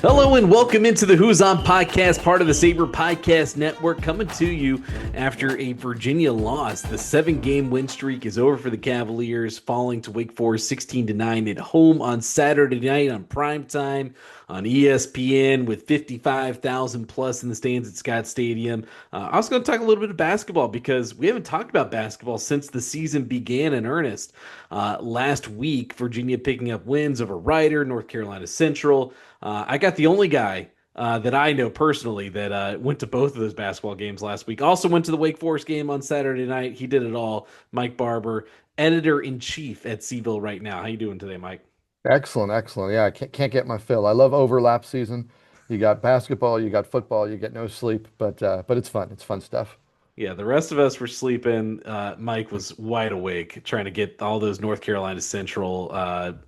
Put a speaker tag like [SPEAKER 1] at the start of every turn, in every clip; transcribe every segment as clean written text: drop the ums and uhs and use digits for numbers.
[SPEAKER 1] Hello and welcome into the Who's On podcast, part of the Sabre Podcast Network, coming to you after a Virginia loss. The 7-game win streak is over for the Cavaliers, falling to Wake Forest 16-9 at home on Saturday night on primetime on ESPN with 55,000 plus in the stands at Scott Stadium. I was going to talk a little bit of basketball because we haven't talked about basketball since the season began in earnest. Last week, Virginia picking up wins over Rider, North Carolina Central. I got the only guy that I know personally that went to both of those basketball games last week. Also went to the Wake Forest game on Saturday night. He did it all. Mike Barber, editor-in-chief at Cville Right Now. How you doing today, Mike?
[SPEAKER 2] Excellent, excellent. Yeah, I can't get my fill. I love overlap season. You got basketball, you got football, you get no sleep, but it's fun. It's fun stuff.
[SPEAKER 1] Yeah, the rest of us were sleeping. Mike was wide awake, trying to get all those North Carolina Central,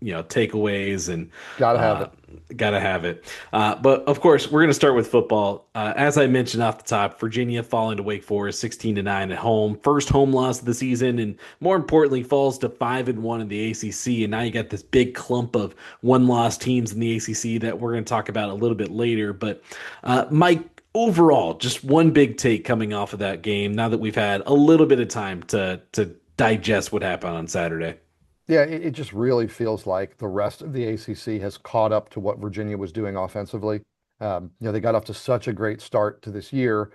[SPEAKER 1] takeaways, and
[SPEAKER 2] Gotta have
[SPEAKER 1] uh,
[SPEAKER 2] it.
[SPEAKER 1] gotta have it. But of course, we're going to start with football. As I mentioned off the top, Virginia falling to Wake Forest 16-9 at home, first home loss of the season, and more importantly, falls to 5-1 in the ACC. And now you got this big clump of one-loss teams in the ACC that we're going to talk about a little bit later. But Mike, overall, just one big take coming off of that game. Now that we've had a little bit of time to digest what happened on Saturday.
[SPEAKER 2] Yeah, it just really feels like the rest of the ACC has caught up to what Virginia was doing offensively. They got off to such a great start to this year,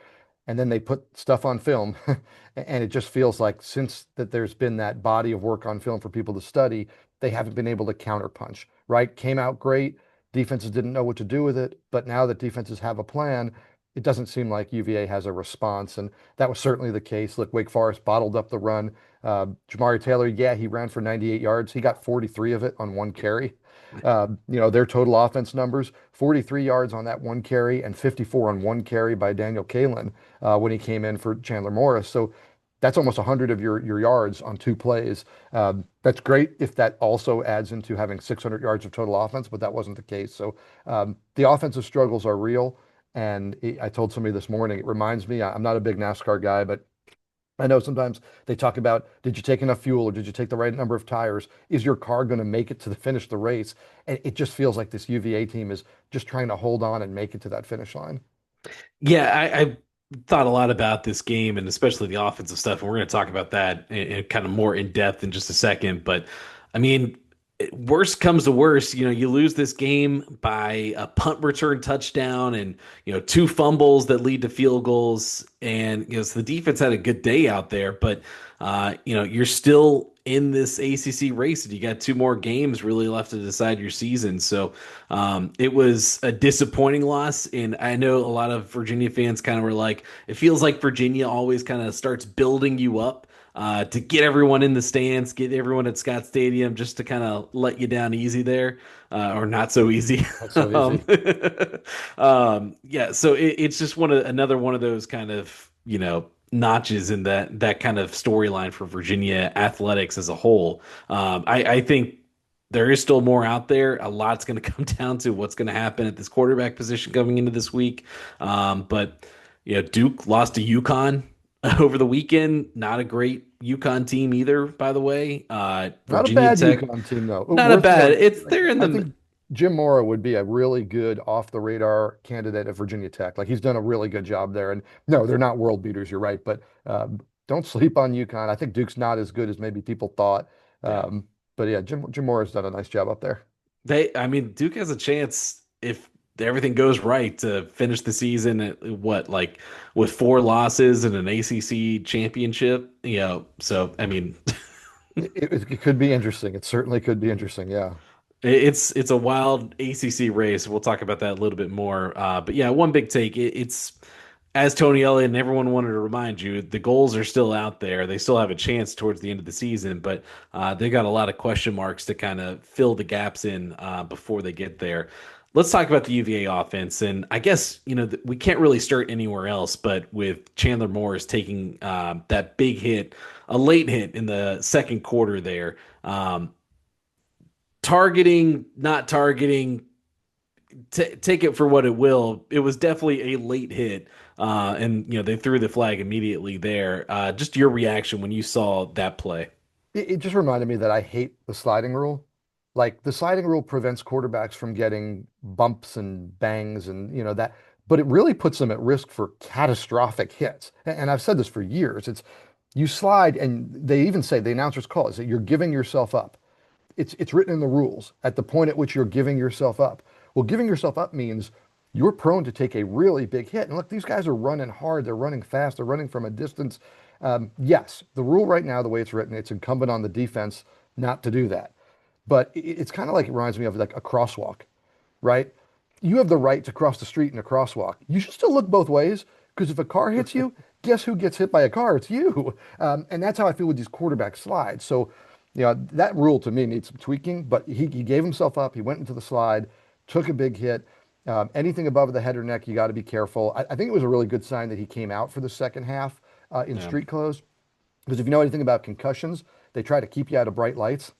[SPEAKER 2] and then they put stuff on film, and it just feels like since that there's been that body of work on film for people to study, they haven't been able to counterpunch, right? Came out great. Defenses didn't know what to do with it, but now that defenses have a plan, it doesn't seem like UVA has a response, and that was certainly the case. Look, Wake Forest bottled up the run. Jamari Taylor, yeah, he ran for 98 yards. He got 43 of it on one carry. Their total offense numbers, 43 yards on that one carry and 54 on one carry by Daniel Kaelin when he came in for Chandler Morris. So that's almost 100 of your yards on two plays. That's great if that also adds into having 600 yards of total offense, but that wasn't the case. So the offensive struggles are real. And I told somebody this morning, it reminds me, I'm not a big NASCAR guy, but I know sometimes they talk about, did you take enough fuel or did you take the right number of tires? Is your car going to make it to the finish the race? And it just feels like this UVA team is just trying to hold on and make it to that finish line.
[SPEAKER 1] Yeah, I thought a lot about this game and especially the offensive stuff, and we're going to talk about that in kind of more in depth in just a second. But I mean, worst comes to worst, you lose this game by a punt return touchdown and two fumbles that lead to field goals, and so the defense had a good day out there, but you're still in this ACC race and you got two more games really left to decide your season. So it was a disappointing loss, and I know a lot of Virginia fans kind of were like, it feels like Virginia always kind of starts building you up to get everyone in the stands, get everyone at Scott Stadium, just to kind of let you down easy there, or not so easy.
[SPEAKER 2] That's so
[SPEAKER 1] um,
[SPEAKER 2] easy.
[SPEAKER 1] yeah, so it's just another one of those kind of notches in that kind of storyline for Virginia athletics as a whole. I think there is still more out there. A lot's going to come down to what's going to happen at this quarterback position coming into this week. But Duke lost to UConn over the weekend. Not a great UConn team either, by the way.
[SPEAKER 2] Not a
[SPEAKER 1] Virginia
[SPEAKER 2] bad
[SPEAKER 1] Tech,
[SPEAKER 2] UConn team, though.
[SPEAKER 1] not a
[SPEAKER 2] Worth
[SPEAKER 1] bad.
[SPEAKER 2] noting,
[SPEAKER 1] It's
[SPEAKER 2] like,
[SPEAKER 1] they're in
[SPEAKER 2] I
[SPEAKER 1] the
[SPEAKER 2] think Jim Mora would be a really good off the radar candidate at Virginia Tech. Like he's done a really good job there. And no, they're not world beaters. You're right, but don't sleep on UConn. I think Duke's not as good as maybe people thought.
[SPEAKER 1] yeah.
[SPEAKER 2] But yeah, Jim Mora's done a nice job up there.
[SPEAKER 1] I mean, Duke has a chance if everything goes right to finish the season at what, like with four losses and an ACC championship. So I mean,
[SPEAKER 2] It could be interesting. It certainly could be interesting. Yeah.
[SPEAKER 1] it's a wild ACC race. We'll talk about that a little bit more. But yeah, one big take. It's as Tony Elliott and everyone wanted to remind you, the goals are still out there. They still have a chance towards the end of the season, but they got a lot of question marks to kind of fill the gaps in before they get there. Let's talk about the UVA offense, and I guess we can't really start anywhere else, but with Chandler Morris taking that big hit, a late hit in the second quarter there, targeting, not targeting, take it for what it will. It was definitely a late hit, and they threw the flag immediately there. Just your reaction when you saw that play.
[SPEAKER 2] It just reminded me that I hate the sliding rule. Like the sliding rule prevents quarterbacks from getting bumps and bangs and that, but it really puts them at risk for catastrophic hits. And I've said this for years. It's you slide, and they even say the announcers call it, is that you're giving yourself up. It's written in the rules at the point at which you're giving yourself up. Well, giving yourself up means you're prone to take a really big hit. And look, these guys are running hard. They're running fast. They're running from a distance. Yes, the rule right now, the way it's written, it's incumbent on the defense not to do that. But it's kind of like it reminds me of like a crosswalk, right? You have the right to cross the street in a crosswalk. You should still look both ways because if a car hits you, guess who gets hit by a car? It's you. And that's how I feel with these quarterback slides. So, that rule to me needs some tweaking, but he gave himself up. He went into the slide, took a big hit. Anything above the head or neck, you got to be careful. I think it was a really good sign that he came out for the second half in
[SPEAKER 1] Yeah.
[SPEAKER 2] street clothes. Because if you know anything about concussions, they try to keep you out of bright lights.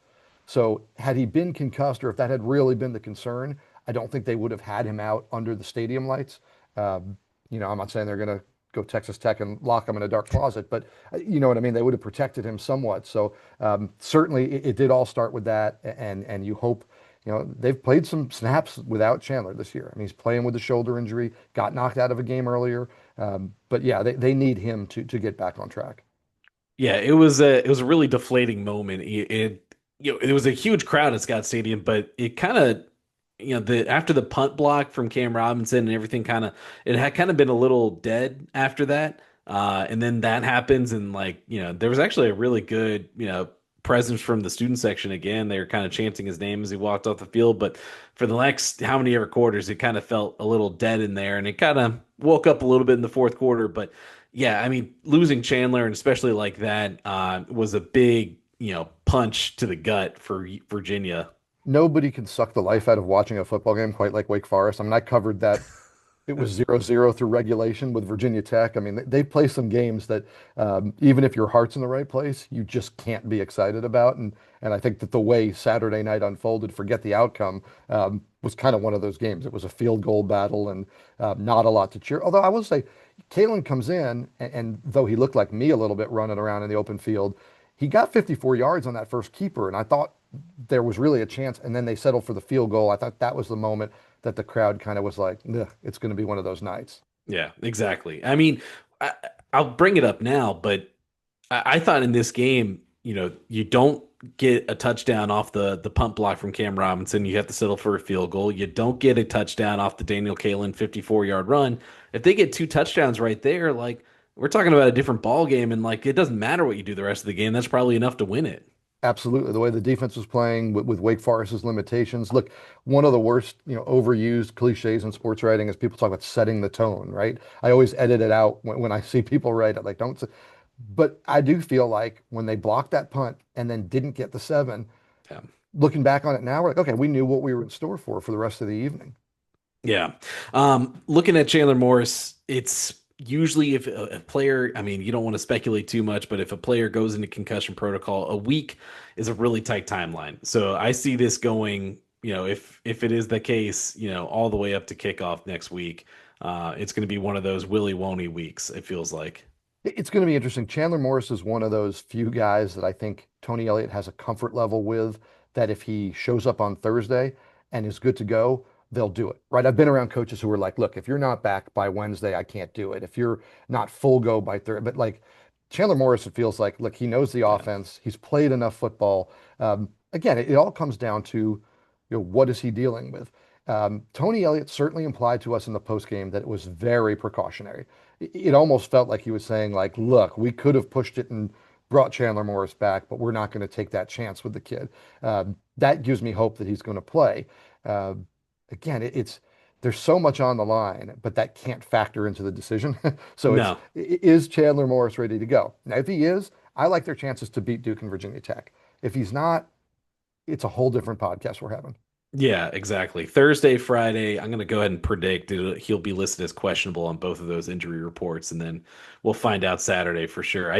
[SPEAKER 2] So had he been concussed, or if that had really been the concern, I don't think they would have had him out under the stadium lights. I'm not saying they're going to go Texas Tech and lock him in a dark closet, but you know what I mean. They would have protected him somewhat. So certainly it did all start with that, and you hope. They've played some snaps without Chandler this year. I mean, he's playing with a shoulder injury, got knocked out of a game earlier. But yeah, they need him to get back on track.
[SPEAKER 1] Yeah, it was a really deflating moment. It was a huge crowd at Scott Stadium, but it kind of the after the punt block from Cam Robinson and everything it had kind of been a little dead after that. And then that happens and there was actually a really good, presence from the student section again. They were kind of chanting his name as he walked off the field, but for the next how many ever quarters, it kind of felt a little dead in there and it kind of woke up a little bit in the fourth quarter, but yeah, I mean, losing Chandler and especially like that was a big, punch to the gut for Virginia.
[SPEAKER 2] Nobody can suck the life out of watching a football game quite like Wake Forest. I mean, I covered that. It was 0-0 through regulation with Virginia Tech. I mean, they play some games that even if your heart's in the right place, you just can't be excited about. And I think that the way Saturday night unfolded, forget the outcome, was kind of one of those games. It was a field goal battle and not a lot to cheer. Although I will say, Kaelin comes in, and though he looked like me a little bit running around in the open field, he got 54 yards on that first keeper, and I thought there was really a chance. And then they settled for the field goal. I thought that was the moment that the crowd kind of was like, "Ugh, it's going to be one of those nights."
[SPEAKER 1] Yeah, exactly. I mean, I, I'll bring it up now, but I thought in this game, you don't get a touchdown off the punt block from Cam Robinson. You have to settle for a field goal. You don't get a touchdown off the Daniel Kaelin 54-yard run. If they get two touchdowns right there, we're talking about a different ball game, and it doesn't matter what you do the rest of the game. That's probably enough to win it.
[SPEAKER 2] Absolutely. The way the defense was playing with Wake Forest's limitations. Look, one of the worst, overused cliches in sports writing is people talk about setting the tone, right? I always edit it out when I see people write it, like, don't say. But I do feel like when they blocked that punt and then didn't get the seven,
[SPEAKER 1] Yeah.
[SPEAKER 2] looking back on it now, we're like, okay, we knew what we were in store for the rest of the evening.
[SPEAKER 1] Yeah. Looking at Chandler Morris, it's usually if a player, I mean, you don't want to speculate too much, but if a player goes into concussion protocol, a week is a really tight timeline. So I see this going, if it is the case, all the way up to kickoff next week. It's going to be one of those willy won't weeks, it feels like.
[SPEAKER 2] It's going to be interesting. Chandler Morris is one of those few guys that I think Tony Elliott has a comfort level with, that if he shows up on Thursday and is good to go, they'll do it. Right? I've been around coaches who are like, look, if you're not back by Wednesday, I can't do it. If you're not full go by Thursday, but like Chandler Morris, it feels like, look, he knows the
[SPEAKER 1] Yeah.
[SPEAKER 2] offense. He's played enough football. Again, it all comes down to, what is he dealing with? Tony Elliott certainly implied to us in the post game that it was very precautionary. It almost felt like he was saying, like, look, we could have pushed it and brought Chandler Morris back, but we're not going to take that chance with the kid. That gives me hope that he's going to play. Uh, Again, there's so much on the line, but that can't factor into the decision. So
[SPEAKER 1] No.
[SPEAKER 2] is Chandler Morris ready to go? Now, if he is, I like their chances to beat Duke and Virginia Tech. If he's not, it's a whole different podcast we're having.
[SPEAKER 1] Yeah, exactly. Thursday, Friday, I'm going to go ahead and predict he'll be listed as questionable on both of those injury reports, and then we'll find out Saturday for sure.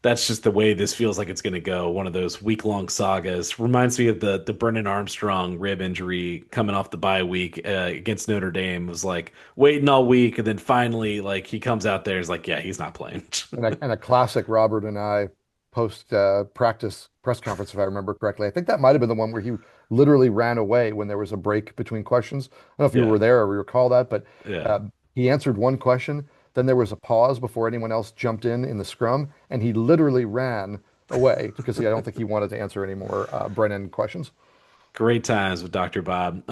[SPEAKER 1] That's just the way this feels like it's going to go. One of those week-long sagas. Reminds me of the Brennan Armstrong rib injury coming off the bye week against Notre Dame. It was like waiting all week, and then finally, he comes out there, is like, yeah, he's not playing.
[SPEAKER 2] And a classic Robert and I. post practice press conference, if I remember correctly. I think that might have been the one where he literally ran away when there was a break between questions. I don't know if you
[SPEAKER 1] Yeah.
[SPEAKER 2] were there or recall that, but
[SPEAKER 1] Yeah.
[SPEAKER 2] uh, he answered one question. Then there was a pause before anyone else jumped in the scrum, and he literally ran away because I don't think he wanted to answer any more Brennan questions.
[SPEAKER 1] Great times with Dr. Bob.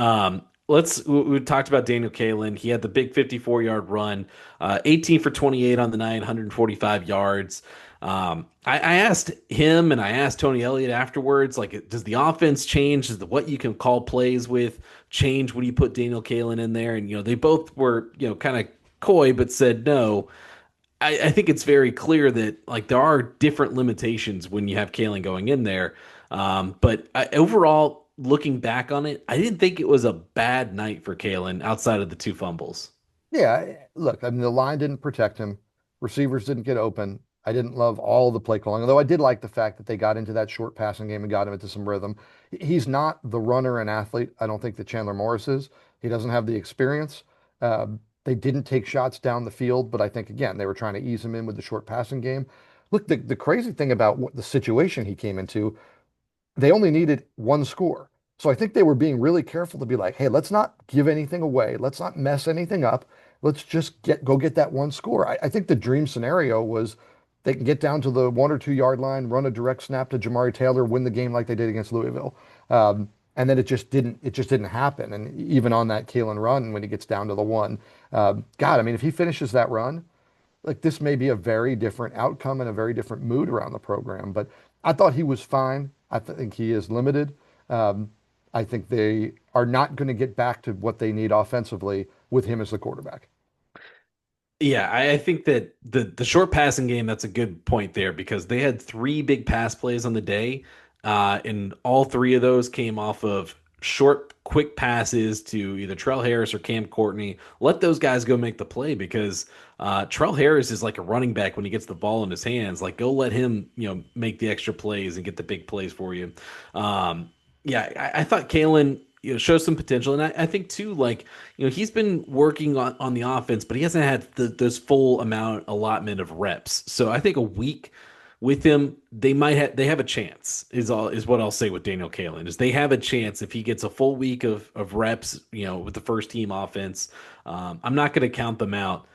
[SPEAKER 1] We talked about Daniel Kaelin. He had the big 54-yard run, 18 for 28 on the night, 145 yards. I asked him and I asked Tony Elliott afterwards, like, does the offense change? Does what you can call plays with change when you put Daniel Kaelin in there? And they both were kind of coy, but said no. I think it's very clear that like there are different limitations when you have Kaelin going in there. Overall, looking back on it, I didn't think it was a bad night for Kaelin outside of the two fumbles.
[SPEAKER 2] Yeah, look, I mean, the line didn't protect him. Receivers didn't get open. I didn't love all the play calling, although I did like the fact that they got into that short passing game and got him into some rhythm. He's not the runner and athlete. I don't think that Chandler Morris is. He doesn't have the experience. They didn't take shots down the field, but I think, again, they were trying to ease him in with the short passing game. Look, the crazy thing about what the situation he came into, they only needed one score. So I think they were being really careful to be like, hey, let's not give anything away. Let's not mess anything up. Let's just go get that one score. I think the dream scenario was they can get down to the 1 or 2 yard line, run a direct snap to Jamari Taylor, win the game like they did against Louisville. And then it just didn't happen. And even on that Kaelin run, when he gets down to the one, God, I mean, if he finishes that run, like this may be a very different outcome and a very different mood around the program. But I thought he was fine. I think he is limited. Um, I think they are not going to get back to what they need offensively with him as the quarterback.
[SPEAKER 1] Yeah, I think that the short passing game, that's a good point there because they had three big pass plays on the day, and all three of those came off of short, quick passes to either Trell Harris or Cam Courtney. Let those guys go make the play because Trell Harris is like a running back when he gets the ball in his hands. Like, go let him, make the extra plays and get the big plays for you. Yeah, I thought Kalen, shows some potential, and I think too, like he's been working on the offense, but he hasn't had those full amount allotment of reps. So I think a week with him, they have a chance. Is what I'll say with Daniel Kaelin is they have a chance if he gets a full week of reps, with the first team offense. I'm not going to count them out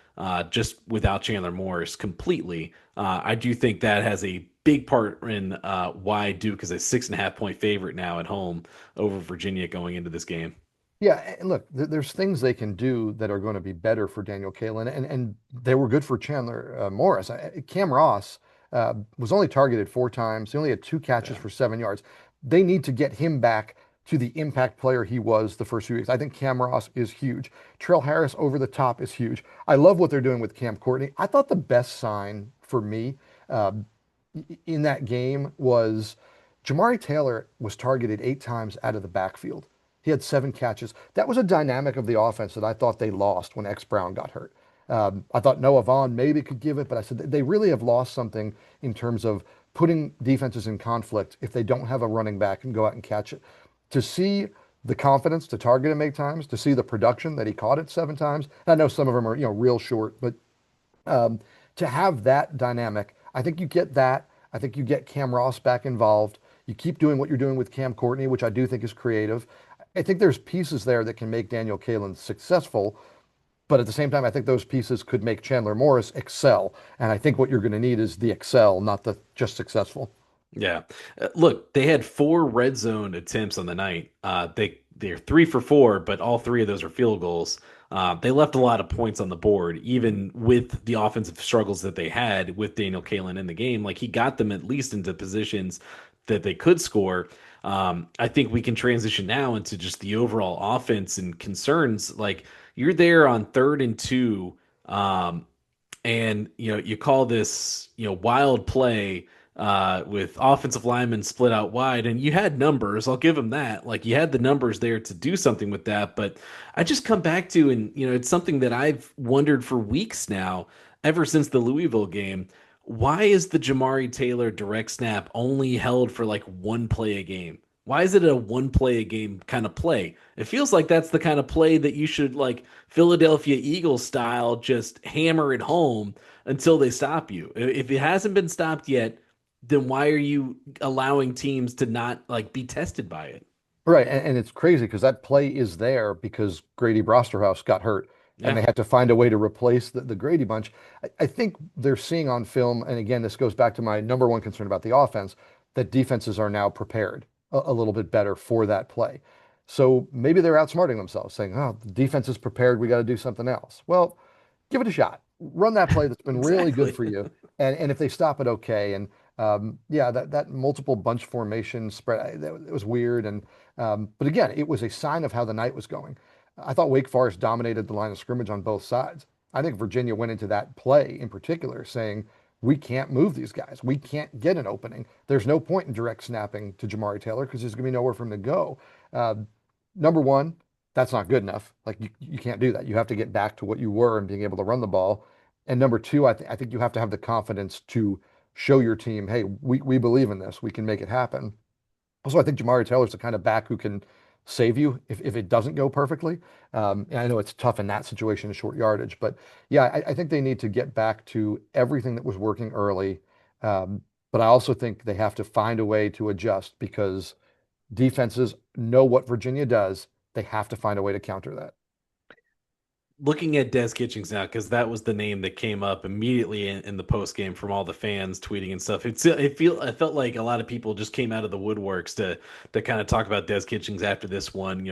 [SPEAKER 1] just without Chandler Morris completely. I do think that has a big part in why Duke is a 6.5 point favorite now at home over Virginia going into this game.
[SPEAKER 2] Yeah, and look, there's things they can do that are going to be better for Daniel Kaelin, and they were good for Chandler Morris. Cam Ross was only targeted 4 times. He only had 2 catches
[SPEAKER 1] Yeah.
[SPEAKER 2] for 7 yards. They need to get him back to the impact player he was the first few weeks. I think Cam Ross is huge. Trell Harris over the top is huge. I love what they're doing with Cam Courtney. I thought the best sign for me uh, in that game was Jamari Taylor was targeted 8 times out of the backfield. He had 7 catches. That was a dynamic of the offense that I thought they lost when X Brown got hurt. I thought Noah Vaughn maybe could give it, but I said they really have lost something in terms of putting defenses in conflict if they don't have a running back and go out and catch it. To see the confidence to target him 8 times, to see the production that he caught it 7 times. I know some of them are real short, but um, to have that dynamic, I think you get that. I think you get Cam Ross back involved. You keep doing what you're doing with Cam Courtney, which I do think is creative. I think there's pieces there that can make Daniel Kaelin successful, but at the same time, I think those pieces could make Chandler Morris excel. And I think what you're going to need is the excel, not the just successful.
[SPEAKER 1] Yeah. Look, they had four red zone attempts on the night. They're 3 for 4, but all three of those are field goals. They left a lot of points on the board, even with the offensive struggles that they had with Daniel Kaelin in the game. Like he got them at least into positions that they could score. I think we can transition now into just the overall offense and concerns. Like you're there on 3rd and 2. And you call this wild play with offensive linemen split out wide, and you had numbers. I'll give them that. Like you had the numbers there to do something with that. But I just come back to, and it's something that I've wondered for weeks now, ever since the Louisville game. Why is the Jamari Taylor direct snap only held for like one play a game? Why is it a one play a game kind of play? It feels like that's the kind of play that you should, like Philadelphia Eagles style, just hammer it home until they stop you. If it hasn't been stopped yet, then why are you allowing teams to not like be tested by it?
[SPEAKER 2] Right, and it's crazy because that play is there because Grady Brosterhouse got hurt, and
[SPEAKER 1] Yeah.
[SPEAKER 2] they had to find a way to replace the Grady bunch. I think they're seeing on film, and again, this goes back to my number one concern about the offense, that defenses are now prepared a little bit better for that play. So maybe they're outsmarting themselves, saying, "Oh, the defense is prepared. We got to do something else." Well, give it a shot. Run that play that's been really good
[SPEAKER 1] Exactly.
[SPEAKER 2] for you, and if they stop it, okay. And yeah, that multiple bunch formation spread that it was weird, and but again, it was a sign of how the night was going. I thought Wake Forest dominated the line of scrimmage on both sides. I think Virginia went into that play in particular saying, we can't move these guys. We can't get an opening. There's no point in direct snapping to Jamari Taylor because there's going to be nowhere for him to go. Uh, Number one, that's not good enough. Like you can't do that. You have to get back to what you were and being able to run the ball. And number two, I think you have to have the confidence to show your team, hey, we believe in this. We can make it happen. Also, I think Jamari Taylor's the kind of back who can save you if it doesn't go perfectly. And I know it's tough in that situation in short yardage, but yeah, I think they need to get back to everything that was working early. Um, but I also think they have to find a way to adjust because defenses know what Virginia does. They have to find a way to counter that.
[SPEAKER 1] Looking at Des Kitchings now, because that was the name that came up immediately in the post game from all the fans tweeting and stuff. I felt like a lot of people just came out of the woodworks to kind of talk about Des Kitchings after this one.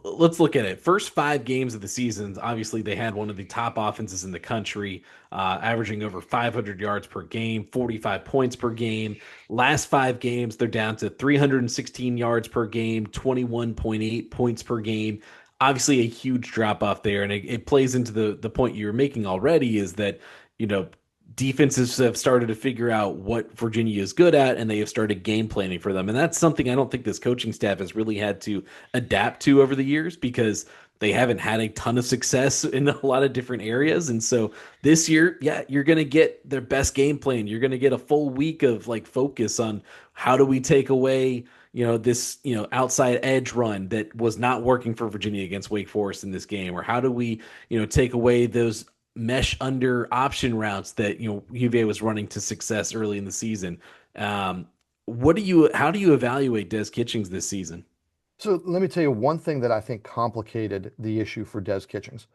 [SPEAKER 1] Let's look at it. First 5 games of the season, obviously they had one of the top offenses in the country, averaging over 500 yards per game, 45 points per game. Last 5 games, they're down to 316 yards per game, 21.8 points per game. Obviously, a huge drop off there, and it plays into the point you were making already is that you know defenses have started to figure out what Virginia is good at, and they have started game planning for them, and that's something I don't think this coaching staff has really had to adapt to over the years because they haven't had a ton of success in a lot of different areas. And so this year, yeah, you're going to get their best game plan. You're going to get a full week of like focus on how do we take away, this, outside edge run that was not working for Virginia against Wake Forest in this game, or how do we, take away those mesh under option routes that, UVA was running to success early in the season. Um, how do you evaluate Des Kitchings this season?
[SPEAKER 2] So let me tell you one thing that I think complicated the issue for Des Kitchings.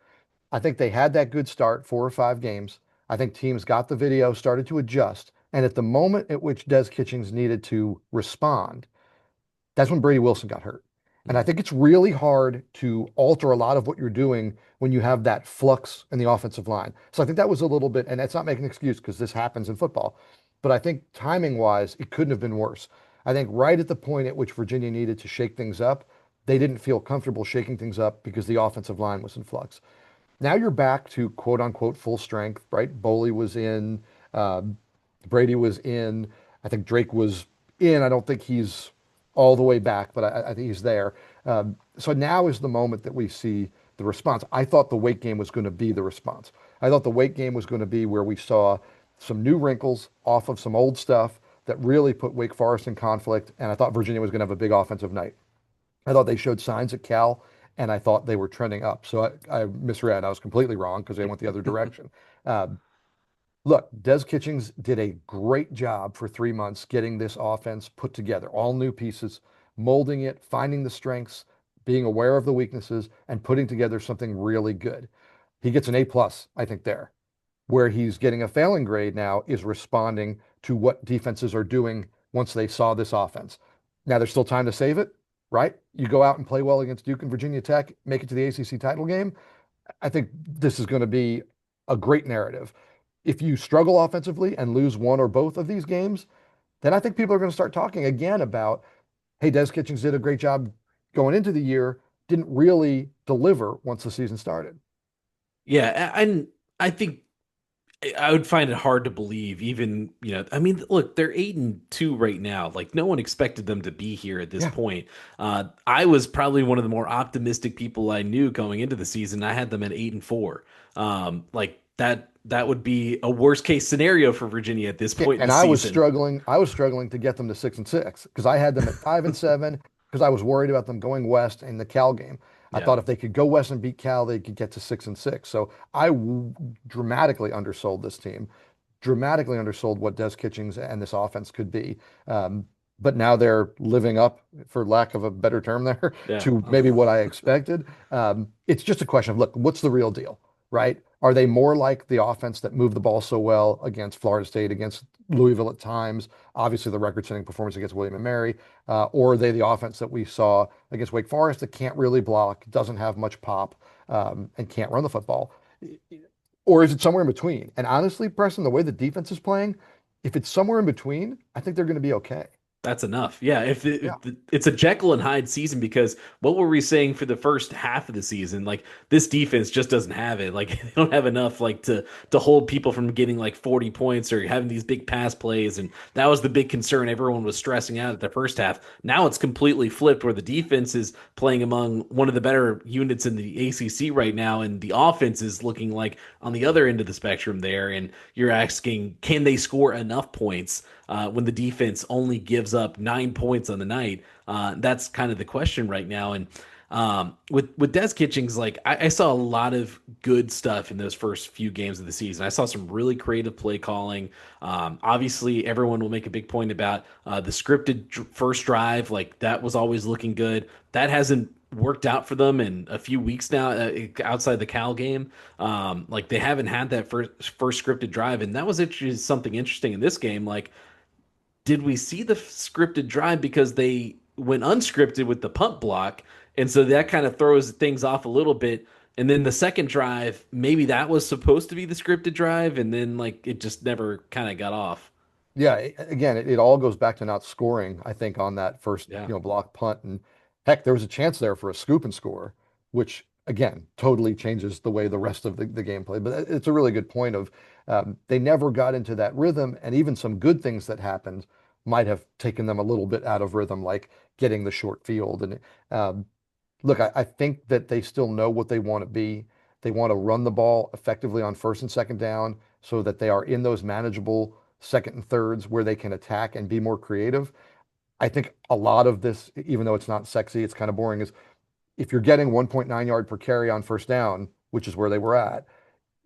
[SPEAKER 2] I think they had that good start, 4 or 5 games. I think teams got the video, started to adjust. And at the moment at which Des Kitchings needed to respond, that's when Brady Wilson got hurt. And I think it's really hard to alter a lot of what you're doing when you have that flux in the offensive line. So I think that was a little bit, and that's not making an excuse because this happens in football. But I think timing wise, it couldn't have been worse. I think right at the point at which Virginia needed to shake things up, they didn't feel comfortable shaking things up because the offensive line was in flux. Now you're back to quote unquote full strength, right? Boley was in, uh, Brady was in. I think Drake was in. I don't think he's all the way back, but I think he's there. So now is the moment that we see the response. I thought the weight game was going to be the response. I thought the weight game was going to be where we saw some new wrinkles off of some old stuff that really put Wake Forest in conflict. And I thought Virginia was going to have a big offensive night. I thought they showed signs at Cal, and I thought they were trending up. So I misread. I was completely wrong because they went the other direction. Uh, Look, Des Kitchings did a great job for 3 months getting this offense put together, all new pieces, molding it, finding the strengths, being aware of the weaknesses, and putting together something really good. He gets an A+, I think, there. Where he's getting a failing grade now is responding to what defenses are doing once they saw this offense. Now there's still time to save it, right? You go out and play well against Duke and Virginia Tech, make it to the ACC title game. I think this is going to be a great narrative. If you struggle offensively and lose one or both of these games, then I think people are going to start talking again about, hey, Des Kitchings did a great job going into the year, didn't really deliver once the season started.
[SPEAKER 1] Yeah, and I think I would find it hard to believe, even, I mean, look, they're 8-2 right now. Like, no one expected them to be here at this
[SPEAKER 2] Yeah.
[SPEAKER 1] point. I was probably one of the more optimistic people I knew going into the season. I had them at 8-4. Like that would be a worst case scenario for Virginia at this
[SPEAKER 2] Yeah,
[SPEAKER 1] point in
[SPEAKER 2] and
[SPEAKER 1] the season.
[SPEAKER 2] I was struggling to get them to 6-6 because I had them at 5-7 because I was worried about them going west in the Cal game. I
[SPEAKER 1] Yeah.
[SPEAKER 2] thought if they could go west and beat Cal, they could get to 6-6. So I dramatically undersold this team, dramatically undersold what Des Kitchings and this offense could be. But now they're living up, for lack of a better term there,
[SPEAKER 1] Yeah.
[SPEAKER 2] to maybe what I expected. It's just a question of, look, what's the real deal, right? Are they more like the offense that moved the ball so well against Florida State, against Louisville at times, obviously the record-setting performance against William and Mary, or are they the offense that we saw against Wake Forest that can't really block, doesn't have much pop, and can't run the football? Or is it somewhere in between? And honestly, Preston, the way the defense is playing, if it's somewhere in between, I think they're going to be okay.
[SPEAKER 1] That's enough. Yeah,
[SPEAKER 2] Yeah.
[SPEAKER 1] it's a Jekyll and Hyde season because what were we saying for the first half of the season? Like this defense just doesn't have it. Like they don't have enough like to hold people from getting like 40 points or having these big pass plays, and that was the big concern. Everyone was stressing out at the first half. Now it's completely flipped where the defense is playing among one of the better units in the ACC right now, and the offense is looking like on the other end of the spectrum there. And you're asking, can they score enough points? When the defense only gives up 9 points on the night. That's kind of the question right now. And with Des Kitchings, like I saw a lot of good stuff in those first few games of the season. I saw some really creative play calling. Obviously, everyone will make a big point about the scripted first drive. Like that was always looking good. That hasn't worked out for them in a few weeks now outside the Cal game. Like they haven't had that first scripted drive, and that was actually something interesting in this game. Like did we see the scripted drive because they went unscripted with the punt block, and so that kind of throws things off a little bit. And then the second drive, maybe that was supposed to be the scripted drive, and then like it just never kind of got off.
[SPEAKER 2] Yeah, again, it all goes back to not scoring, I think, on that first,
[SPEAKER 1] Yeah.
[SPEAKER 2] block punt. And heck, there was a chance there for a scoop and score, which again, totally changes the way the rest of the game played. But it's a really good point of they never got into that rhythm, and even some good things that happened might have taken them a little bit out of rhythm, like getting the short field. And um, look, I think that they still know what they want to be. They want to run the ball effectively on first and second down so that they are in those manageable second and thirds where they can attack and be more creative. I think a lot of this, even though it's not sexy, it's kind of boring, is if you're getting 1.9 yard per carry on first down, which is where they were at,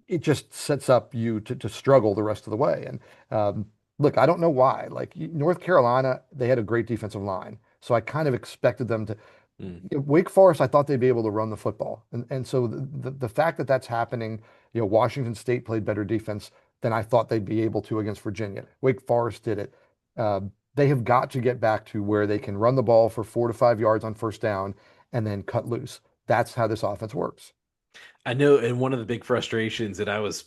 [SPEAKER 2] it just sets up you to struggle the rest of the way. And look, I don't know why. Like North Carolina, they had a great defensive line. So I kind of expected them to.
[SPEAKER 1] Mm.
[SPEAKER 2] Wake Forest, I thought they'd be able to run the football. And so the fact that that's happening, Washington State played better defense than I thought they'd be able to against Virginia. Wake Forest did it. They have got to get back to where they can run the ball for 4 to 5 yards on first down and then cut loose. That's how this offense works.
[SPEAKER 1] I know, and one of the big frustrations that I was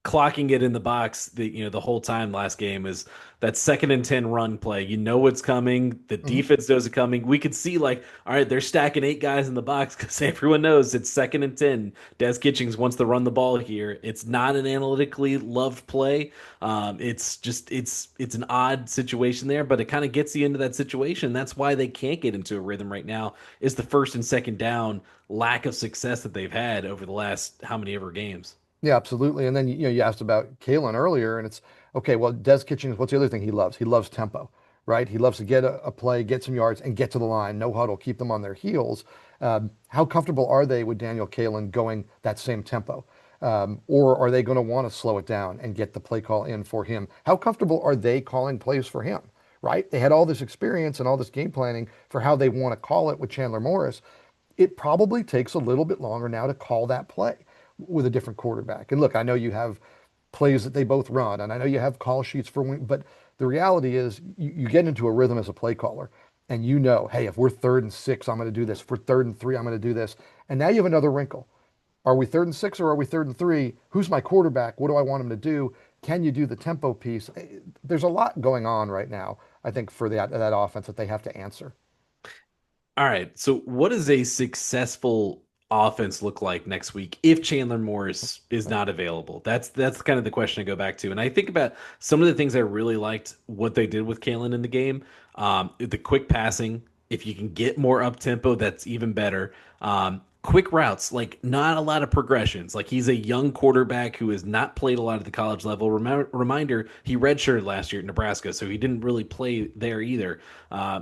[SPEAKER 1] clocking it in the box the whole time last game is that 2nd and 10 run play. You know what's coming. The
[SPEAKER 2] Mhm.
[SPEAKER 1] defense knows it coming. We could see like, all right, they're stacking 8 guys in the box because everyone knows it's 2nd and 10. Des Kitchings wants to run the ball here. It's not an analytically loved play. It's just it's an odd situation there, but it kind of gets you into that situation. That's why they can't get into a rhythm right now. Is the first and second down lack of success that they've had over the last how many ever games.
[SPEAKER 2] Yeah, absolutely. And then you asked about Kaelin earlier, and it's okay. Well, Des Kitchings, what's the other thing he loves? He loves tempo, right? He loves to get a play, get some yards, and get to the line. No huddle, keep them on their heels. How comfortable are they with Daniel Kaelin going that same tempo? Or are they going to want to slow it down and get the play call in for him? How comfortable are they calling plays for him? Right? They had all this experience and all this game planning for how they want to call it with Chandler Morris. It probably takes a little bit longer now to call that play with a different quarterback. And look, I know you have plays that they both run, and I know you have call sheets for wing, but the reality is you get into a rhythm as a play caller, and hey, if we're 3rd and 6, I'm going to do this. If we're 3rd and 3, I'm going to do this. And now you have another wrinkle. Are we 3rd and 6 or are we 3rd and 3? Who's my quarterback? What do I want him to do? Can you do the tempo piece? There's a lot going on right now, I think, for that offense that they have to answer.
[SPEAKER 1] All right. So, what does a successful offense look like next week if Chandler Morris is not available? That's kind of the question I go back to. And I think about some of the things I really liked what they did with Kaelin in the game. The quick passing. If you can get more up tempo, that's even better. Quick routes, like not a lot of progressions. Like he's a young quarterback who has not played a lot at the college level. Reminder, he redshirted last year at Nebraska, so he didn't really play there either.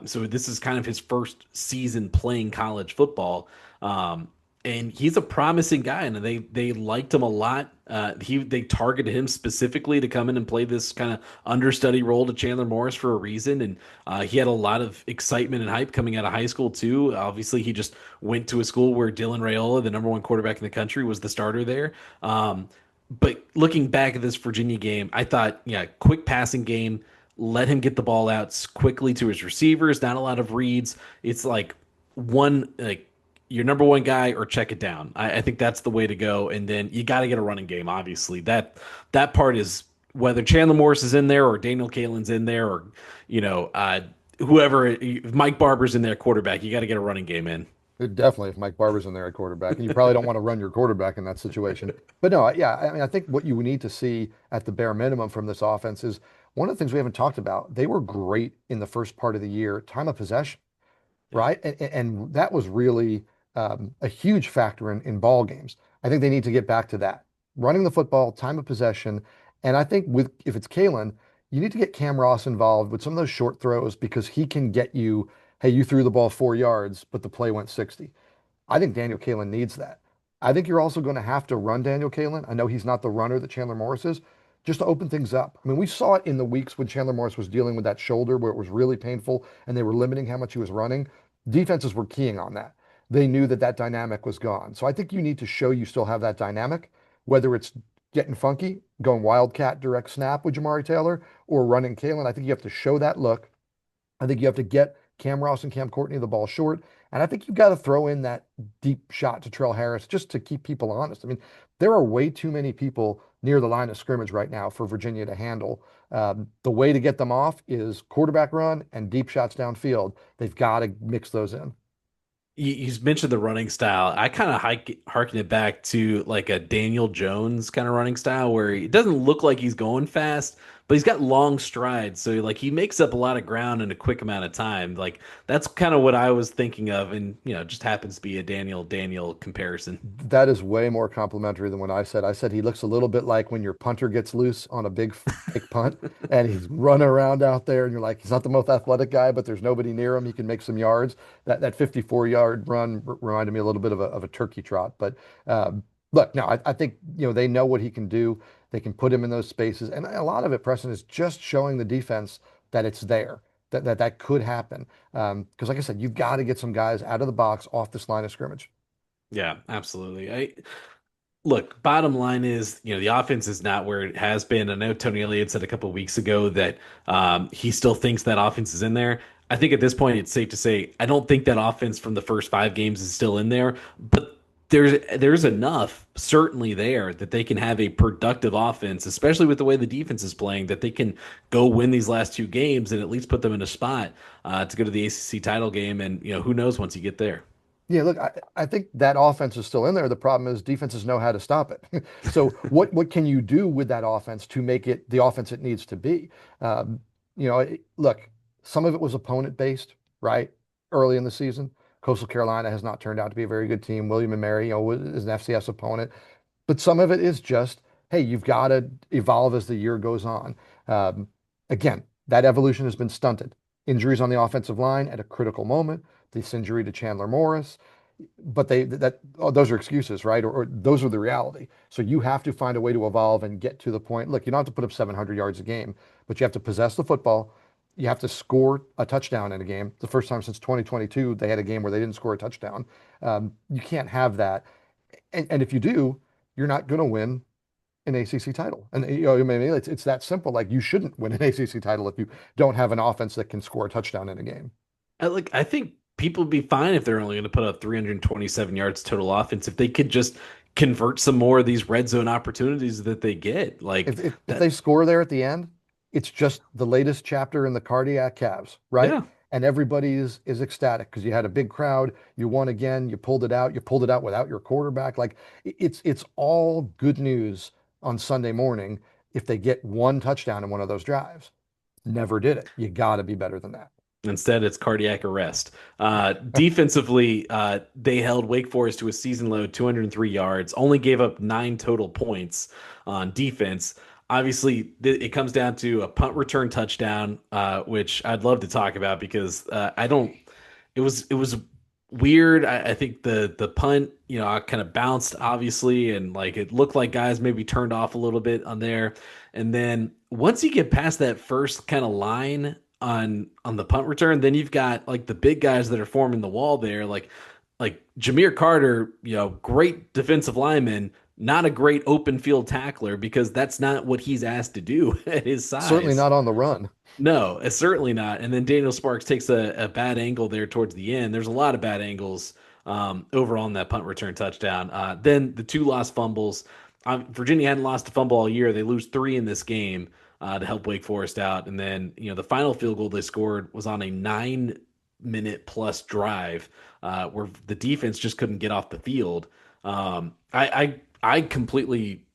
[SPEAKER 1] So this is kind of his first season playing college football. and he's a promising guy, and they liked him a lot. They targeted him specifically to come in and play this kind of understudy role to Chandler Morris for a reason, and he had a lot of excitement and hype coming out of high school too. Obviously, he just went to a school where Dylan Raiola, the number one quarterback in the country, was the starter there. But looking back at this Virginia game, I thought, yeah, quick passing game. Let him get the ball out quickly to his receivers. Not a lot of reads. It's like one like your number one guy or check it down. I think that's the way to go. And then you got to get a running game. Obviously, that part is whether Chandler Morris is in there or Daniel Kaelin's in there or you know whoever Mike Barber's in there quarterback. You got to get a running game in.
[SPEAKER 2] Definitely, if Mike Barber's in there at quarterback, and you probably don't want to run your quarterback in that situation. But no, yeah, I mean, I think what you need to see at the bare minimum from this offense is one of the things we haven't talked about. They were great in the first part of the year, time of possession,
[SPEAKER 1] Yeah.
[SPEAKER 2] right? And that was really a huge factor in ball games. I think they need to get back to that. Running the football, time of possession. And I think with if it's Kaelin, you need to get Cam Ross involved with some of those short throws because he can get you, hey, you threw the ball 4 yards, but the play went 60. I think Daniel Kaelin needs that. I think you're also going to have to run Daniel Kaelin. I know he's not the runner that Chandler Morris is, just to open things up. I mean, we saw it in the weeks when Chandler Morris was dealing with that shoulder where it was really painful and they were limiting how much he was running. Defenses were keying on that. They knew that that dynamic was gone. So I think you need to show you still have that dynamic, whether it's getting funky, going wildcat direct snap with Jamari Taylor, or running Kaelin. I think you have to show that look. I think you have to get Cam Ross and Cam Courtney the ball short. And I think you've got to throw in that deep shot to Trell Harris just to keep people honest. I mean, there are way too many people near the line of scrimmage right now for Virginia to handle. The way to get them off is quarterback run and deep shots downfield. They've got to mix those in.
[SPEAKER 1] You mentioned the running style. I kind of harken it back to like a Daniel Jones kind of running style where it doesn't look like he's going fast, but he's got long strides. So like he makes up a lot of ground in a quick amount of time. Like that's kind of what I was thinking of, and it just happens to be a Daniel comparison.
[SPEAKER 2] That is way more complimentary than what I said. I said he looks a little bit like when your punter gets loose on a big fake punt and he's running around out there, and you're like, he's not the most athletic guy, but there's nobody near him. He can make some yards. That 54-yard run reminded me a little bit of a turkey trot. But look, no, I think they know what he can do. They can put him in those spaces, and a lot of it, Preston, is just showing the defense that it's there. That could happen. Because like I said, you've got to get some guys out of the box off this line of scrimmage.
[SPEAKER 1] Yeah, absolutely. I look, bottom line is, the offense is not where it has been. I know Tony Elliott said a couple of weeks ago that he still thinks that offense is in there. I think at this point it's safe to say I don't think that offense from the first 5 games is still in there, but there's enough certainly there that they can have a productive offense, especially with the way the defense is playing, that they can go win these last 2 games and at least put them in a spot to go to the ACC title game. And who knows once you get there.
[SPEAKER 2] Yeah, look, I think that offense is still in there. The problem is defenses know how to stop it. So what can you do with that offense to make it the offense it needs to be? Look, some of it was opponent based, right? Early in the season, Coastal Carolina has not turned out to be a very good team. William and Mary, is an FCS opponent, but some of it is just, hey, you've got to evolve as the year goes on. Um, Again, that evolution has been stunted. Injuries on the offensive line at a critical moment, this injury to Chandler Morris, but those are excuses, right? Or those are the reality. So you have to find a way to evolve and get to the point. Look, you don't have to put up 700 yards a game, but you have to possess the football. You have to score a touchdown in a game. The first time since 2022, they had a game where they didn't score a touchdown. You can't have that. And if you do, you're not going to win an ACC title. And I mean, it's that simple. Like you shouldn't win an ACC title if you don't have an offense that can score a touchdown in a game.
[SPEAKER 1] I think people would be fine if they're only going to put up 327 yards total offense if they could just convert some more of these red zone opportunities that they get. Like
[SPEAKER 2] If
[SPEAKER 1] that,
[SPEAKER 2] they score there at the end, it's just the latest chapter in the cardiac calves, right?
[SPEAKER 1] yeah.
[SPEAKER 2] And everybody is ecstatic because you had a big crowd, you won again, you pulled it out without your quarterback. Like it's all good news on Sunday morning if they get one touchdown in one of those drives. Never did it. You got to be better than that.
[SPEAKER 1] Instead, it's cardiac arrest. Defensively, they held Wake Forest to a season low 203 yards, only gave up 9 total points on defense. Obviously, it comes down to a punt return touchdown, which I'd love to talk about because I don't. It was weird. I think the punt, kind of bounced obviously, and like it looked like guys maybe turned off a little bit on there. And then once you get past that first kind of line on the punt return, then you've got like the big guys that are forming the wall there, like Jameer Carter, great defensive lineman, not a great open field tackler because that's not what he's asked to do at his
[SPEAKER 2] Certainly
[SPEAKER 1] size.
[SPEAKER 2] not on the run.
[SPEAKER 1] No, it's certainly not. And then Daniel Sparks takes a bad angle there towards the end. There's a lot of bad angles overall in that punt return touchdown. Then the two lost fumbles. Virginia hadn't lost a fumble all year. They lose three in this game to help Wake Forest out. And then, the final field goal they scored was on a 9-minute plus drive where the defense just couldn't get off the field. I completely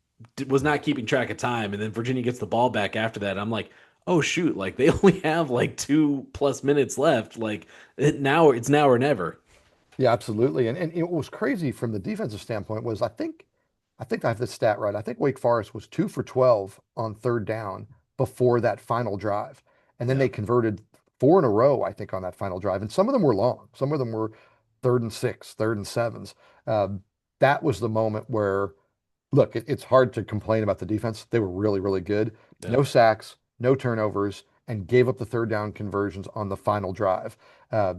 [SPEAKER 1] was not keeping track of time. And then Virginia gets the ball back after that. I'm like, oh shoot, like they only have like 2+ minutes left. Like it's now or never.
[SPEAKER 2] Yeah, absolutely. And it was crazy from the defensive standpoint was I think I have this stat right. I think Wake Forest was 2 for 12 on third down before that final drive. And then
[SPEAKER 1] Yeah.
[SPEAKER 2] they converted four in a row, I think, on that final drive. And some of them were long. Some of them were third and six, third and sevens. Um, that was the moment where, look, it's hard to complain about the defense. They were really, really good.
[SPEAKER 1] Yeah.
[SPEAKER 2] No sacks, no turnovers, and gave up the third down conversions on the final drive. Uh,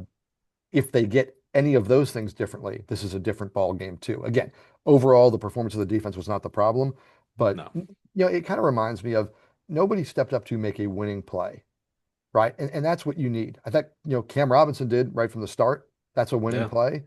[SPEAKER 2] if they get any of those things differently, this is a different ball game too. Again, overall, the performance of the defense was not the problem, but
[SPEAKER 1] No.
[SPEAKER 2] it kind of reminds me of nobody stepped up to make a winning play, right? And that's what you need. I think, Cam Robinson did right from the start. That's a winning
[SPEAKER 1] Yeah.
[SPEAKER 2] play.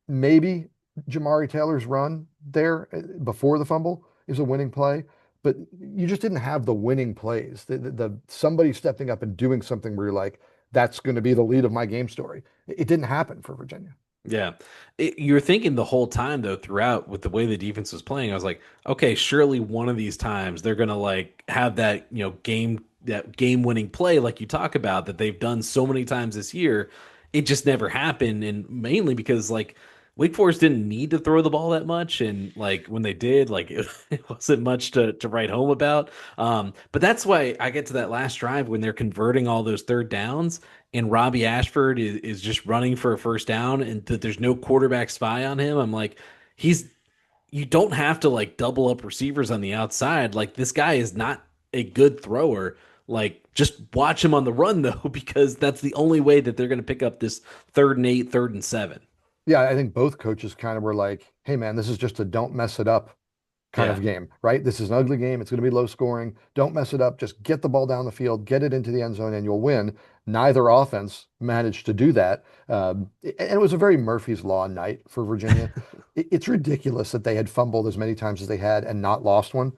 [SPEAKER 2] Maybe Jamari Taylor's run there before the fumble is a winning play, but you just didn't have the winning plays. The somebody stepping up and doing something where you're like, that's going to be the lead of my game story. It didn't happen for Virginia.
[SPEAKER 1] Yeah. You're thinking the whole time though throughout with the way the defense was playing, I was like, okay, surely one of these times they're gonna like have that, game winning play like you talk about that they've done so many times this year. It just never happened. And mainly because like Wake Forest didn't need to throw the ball that much. And like when they did, like it wasn't much to write home about. But that's why I get to that last drive when they're converting all those third downs and Robbie Ashford is just running for a first down and that there's no quarterback spy on him. I'm like, he's you don't have to like double up receivers on the outside. Like this guy is not a good thrower. Like just watch him on the run though, because that's the only way that they're going to pick up this 3rd and 8, 3rd and 7.
[SPEAKER 2] Yeah, I think both coaches kind of were like, hey, man, this is just a don't mess it up kind
[SPEAKER 1] Yeah.
[SPEAKER 2] of game, right? This is an ugly game. It's going to be low scoring. Don't mess it up. Just get the ball down the field, get it into the end zone, and you'll win. Neither offense managed to do that. And it was a very Murphy's Law night for Virginia. It's ridiculous that they had fumbled as many times as they had and not lost one.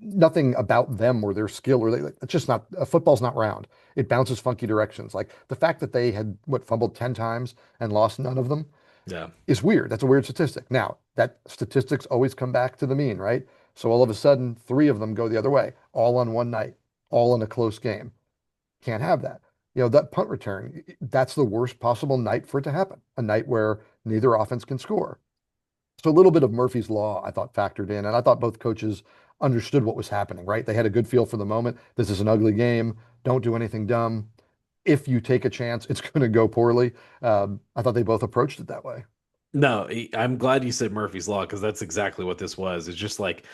[SPEAKER 2] Nothing about them or their skill or like, it's just not, football's not round. It bounces funky directions. Like the fact that they had fumbled 10 times and lost none of them
[SPEAKER 1] Yeah.
[SPEAKER 2] is weird. That's a weird statistic. Now, that statistics always come back to the mean, right? So all of a sudden, three of them go the other way, all on one night, all in a close game. Can't have that. That punt return, that's the worst possible night for it to happen, a night where neither offense can score. So a little bit of Murphy's Law, I thought, factored in. And I thought both coaches understood what was happening, right? They had a good feel for the moment. This is an ugly game. Don't do anything dumb. If you take a chance, it's going to go poorly. I thought they both approached it that way.
[SPEAKER 1] No, I'm glad you said Murphy's Law because that's exactly what this was. It's just like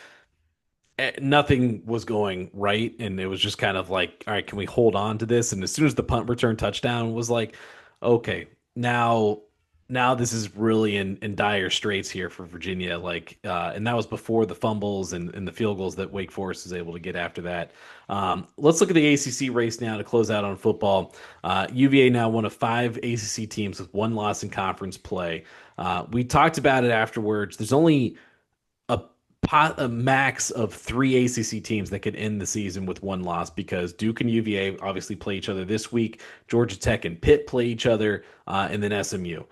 [SPEAKER 1] nothing was going right, and it was just kind of like, all right, can we hold on to this? And as soon as the punt return touchdown was like, okay, now this is really in dire straits here for Virginia. Like, and that was before the fumbles and the field goals that Wake Forest is able to get after that. Let's look at the ACC race now to close out on football. UVA now one of 5 ACC teams with one loss in conference play. We talked about it afterwards. There's only a a max of 3 ACC teams that could end the season with one loss because Duke and UVA obviously play each other this week. Georgia Tech and Pitt play each other, and then SMU.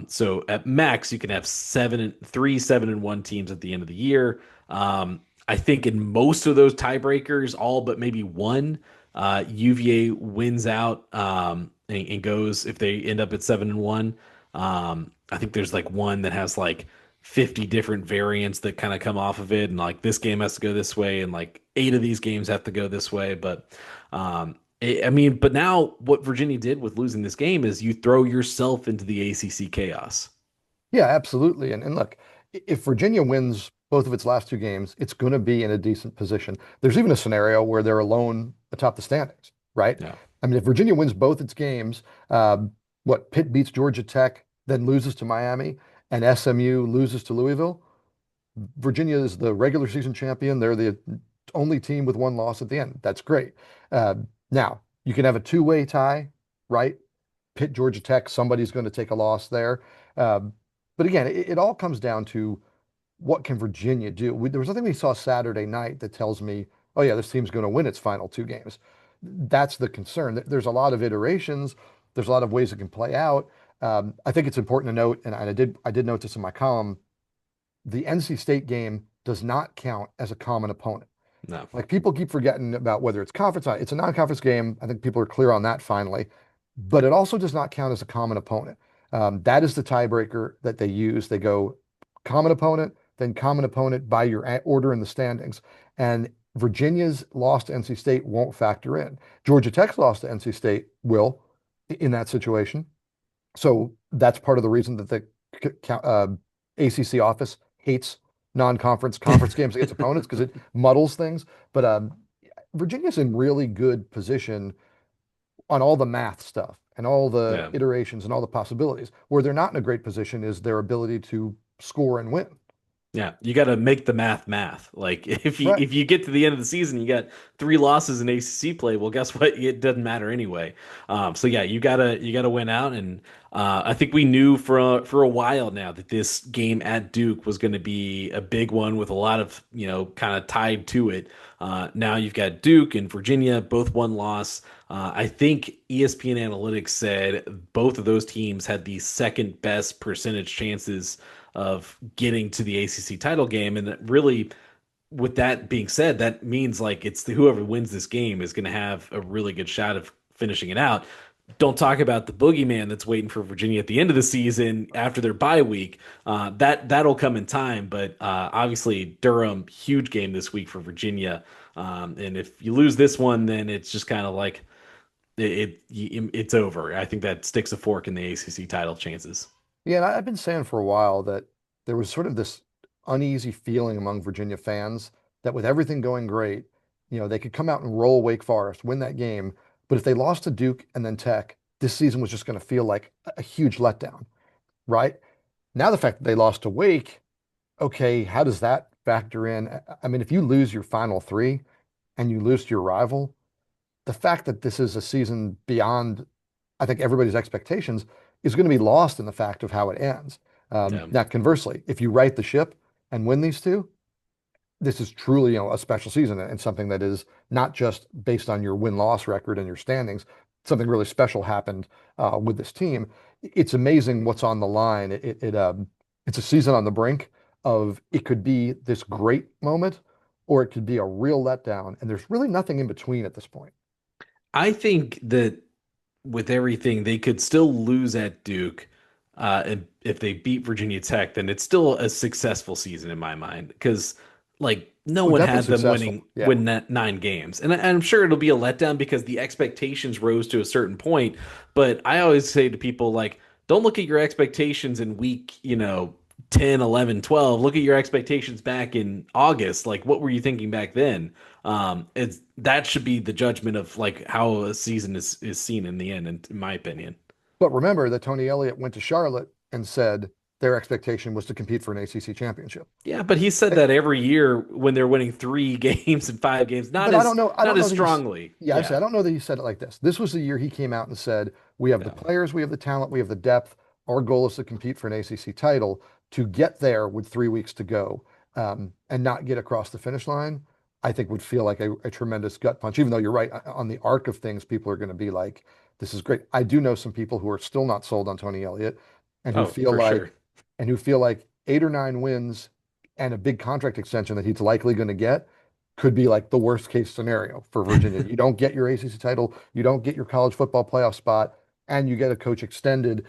[SPEAKER 1] So at max, you can have 7-1 teams at the end of the year. I think in most of those tiebreakers, all but maybe one, UVA wins out and goes if they end up at 7-1. I think there's like one that has like 50 different variants that kind of come off of it, and like this game has to go this way, and like 8 of these games have to go this way. But I mean, but now what Virginia did with losing this game is you throw yourself into the ACC chaos.
[SPEAKER 2] Yeah, absolutely. And look, if Virginia wins both of its last two games, it's going to be in a decent position. There's even a scenario where they're alone atop the standings, right?
[SPEAKER 1] Yeah.
[SPEAKER 2] I mean, if Virginia wins both its games, what Pitt beats Georgia Tech, then loses to Miami, and SMU loses to Louisville, Virginia is the regular season champion. They're the only team with one loss at the end. That's great. Uh, Now, you can have a two-way tie, right? Pitt, Georgia Tech, somebody's going to take a loss there. Um, but again, it all comes down to what can Virginia do? There was nothing we saw Saturday night that tells me, oh yeah, this team's going to win its final two games. That's the concern. There's a lot of iterations. There's a lot of ways it can play out. I think it's important to note, and I did note this in my column, the NC State game does not count as a common opponent.
[SPEAKER 1] No.
[SPEAKER 2] Like people keep forgetting about whether it's conference, it's a non-conference game. I think people are clear on that finally, but it also does not count as a common opponent. That is the tiebreaker that they use. They go common opponent, then common opponent by your order in the standings. And Virginia's loss to NC State won't factor in. Georgia Tech's loss to NC State will in that situation. So that's part of the reason that the ACC office hates non-conference conference games against opponents because it muddles things. But Virginia's in really good position on all the math stuff and all the
[SPEAKER 1] Yeah.
[SPEAKER 2] iterations and all the possibilities. Where they're not in a great position is their ability to score and win.
[SPEAKER 1] Yeah, you got to make the math. Like
[SPEAKER 2] Right.
[SPEAKER 1] if you get to the end of the season, you got three losses in ACC play. Well, guess what? It doesn't matter anyway. So yeah, you gotta win out, and I think we knew for a while now that this game at Duke was going to be a big one with a lot of kind of tied to it. Now you've got Duke and Virginia, both one loss. I think ESPN Analytics said both of those teams had the second best percentage chances of getting to the ACC title game. And really, with that being said, that means like whoever wins this game is going to have a really good shot of finishing it out. Don't talk about the boogeyman that's waiting for Virginia at the end of the season after their bye week. That'll come in time, but obviously Durham, huge game this week for Virginia. And if you lose this one, then it's just kind of like it's over. I think that sticks a fork in the ACC title chances.
[SPEAKER 2] Yeah, and I've been saying for a while that there was sort of this uneasy feeling among Virginia fans that with everything going great, they could come out and roll Wake Forest, win that game, but if they lost to Duke and then Tech, this season was just going to feel like a huge letdown, right? Now the fact that they lost to Wake, okay, how does that factor in? I mean, if you lose your final three and you lose to your rival, the fact that this is a season beyond, I think, everybody's expectations is going to be lost in the fact of how it ends.
[SPEAKER 1] Yeah.
[SPEAKER 2] Now, conversely, if you right the ship and win these two, this is truly, a special season and something that is not just based on your win-loss record and your standings. Something really special happened with this team. It's amazing what's on the line. It's a season on the brink of it could be this great moment or it could be a real letdown, and there's really nothing in between at this point.
[SPEAKER 1] I think that with everything, they could still lose at Duke. And if they beat Virginia Tech, then it's still a successful season in my mind because, like, no
[SPEAKER 2] Oh,
[SPEAKER 1] one
[SPEAKER 2] definitely
[SPEAKER 1] had them
[SPEAKER 2] successful.
[SPEAKER 1] winning
[SPEAKER 2] Yeah.
[SPEAKER 1] win that 9 games, and I'm sure it'll be a letdown because the expectations rose to a certain point. But I always say to people, like, don't look at your expectations in week, 10, 11, 12. Look at your expectations back in August. Like, what were you thinking back then? It's that should be the judgment of like how a season is seen in the end, in my opinion.
[SPEAKER 2] But remember that Tony Elliott went to Charlotte and said their expectation was to compete for an ACC championship.
[SPEAKER 1] Yeah, but he said
[SPEAKER 2] Eh,
[SPEAKER 1] that every year when they're winning three games and 5 games, not
[SPEAKER 2] But I
[SPEAKER 1] as
[SPEAKER 2] don't know. I
[SPEAKER 1] not
[SPEAKER 2] don't know
[SPEAKER 1] as
[SPEAKER 2] that he's.
[SPEAKER 1] strongly.
[SPEAKER 2] Yeah, I say
[SPEAKER 1] Yeah,
[SPEAKER 2] I don't know that he said it like this. This was the year he came out and said, "We have the
[SPEAKER 1] yeah.
[SPEAKER 2] players, we have the talent, we have the depth. Our goal is to compete for an ACC title. To get there with 3 weeks to go, and not get across the finish line, I think would feel like a tremendous gut punch. Even though you're right, on the arc of things, people are going to be like, "This is great." I do know some people who are still not sold on Tony Elliott, and who
[SPEAKER 1] Oh,
[SPEAKER 2] feel
[SPEAKER 1] for sure.
[SPEAKER 2] like, 8 or 9 wins and a big contract extension that he's likely going to get could be like the worst case scenario for Virginia. You don't get your ACC title, you don't get your college football playoff spot, and you get a coach extended.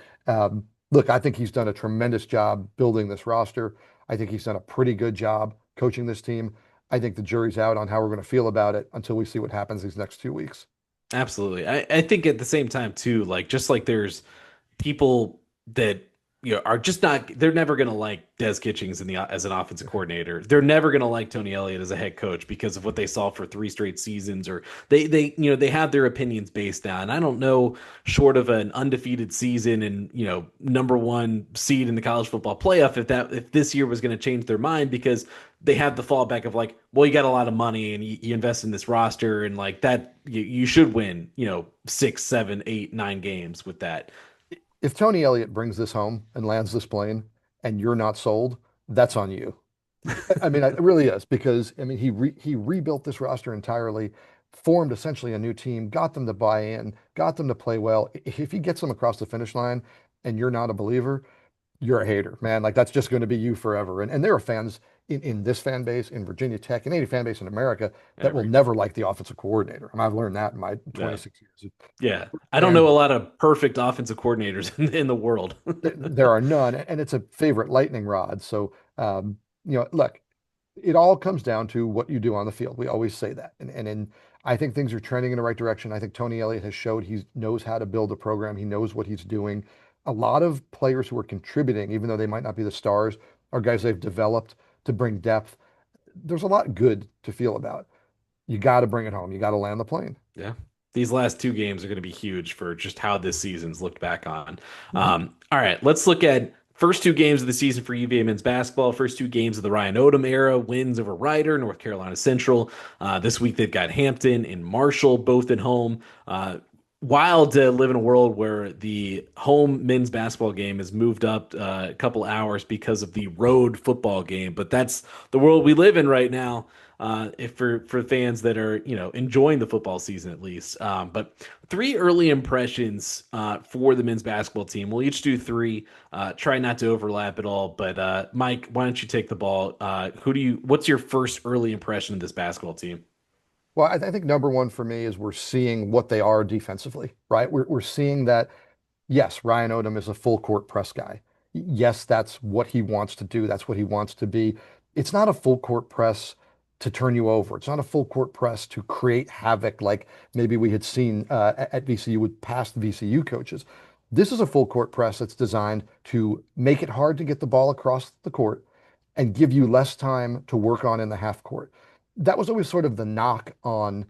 [SPEAKER 2] Look, I think he's done a tremendous job building this roster. I think he's done a pretty good job coaching this team. I think the jury's out on how we're going to feel about it until we see what happens these next 2 weeks.
[SPEAKER 1] Absolutely. I think at the same time too, like just like there's people that are just not they're never going to like Des Kitchings as an offensive coordinator. They're never going to like Tony Elliott as a head coach because of what they saw for three straight seasons, or they have their opinions based on. I don't know, short of an undefeated season and number one seed in the college football playoff, if this year was going to change their mind because they have the fallback of like, well, you got a lot of money and you invest in this roster and like that you should win, 6, 7, 8, 9 games with that.
[SPEAKER 2] If Tony Elliott brings this home and lands this plane and you're not sold, that's on you. I mean, it really is because I mean he rebuilt this roster entirely, formed essentially a new team, got them to buy in, got them to play well. If he gets them across the finish line and you're not a believer, you're a hater, man. Like that's just going to be you forever. And there are fans in this fan base, in Virginia Tech, and any fan base in America that will
[SPEAKER 1] Every
[SPEAKER 2] never like the offensive coordinator. And I've learned that in my
[SPEAKER 1] yeah.
[SPEAKER 2] 26 years.
[SPEAKER 1] Yeah, I don't
[SPEAKER 2] Fans,
[SPEAKER 1] know a lot of perfect offensive coordinators in the world.
[SPEAKER 2] there are none, and it's a favorite lightning rod. So, look, it all comes down to what you do on the field. We always say that. And I think things are trending in the right direction. I think Tony Elliott has showed he knows how to build a program. He knows what he's doing. A lot of players who are contributing, even though they might not be the stars, are guys they've developed to bring depth. There's a lot good to feel about. You got to bring it home. You got to land the plane.
[SPEAKER 1] Yeah. These last two games are going to be huge for just how this season's looked back on.
[SPEAKER 2] Mhm.
[SPEAKER 1] All right, let's look at first two games of the season for UVA men's basketball. First two games of the Ryan Odom era, wins over Rider, North Carolina Central. This week they've got Hampton and Marshall both at home. Wild to live in a world where the home men's basketball game has moved up a couple hours because of the road football game, but that's the world we live in right now. If for fans that are enjoying the football season at least. But three early impressions for the men's basketball team. We'll each do three. Try not to overlap at all. But Mike, why don't you take the ball? What's your first early impression of this basketball team?
[SPEAKER 2] Well, I think number one for me is we're seeing what they are defensively, right? We're seeing that. Yes, Ryan Odom is a full court press guy. Yes, that's what he wants to do. That's what he wants to be. It's not a full court press to turn you over. It's not a full court press to create havoc like maybe we had seen at VCU with past VCU coaches. This is a full court press that's designed to make it hard to get the ball across the court and give you less time to work on in the half court. That was always sort of the knock on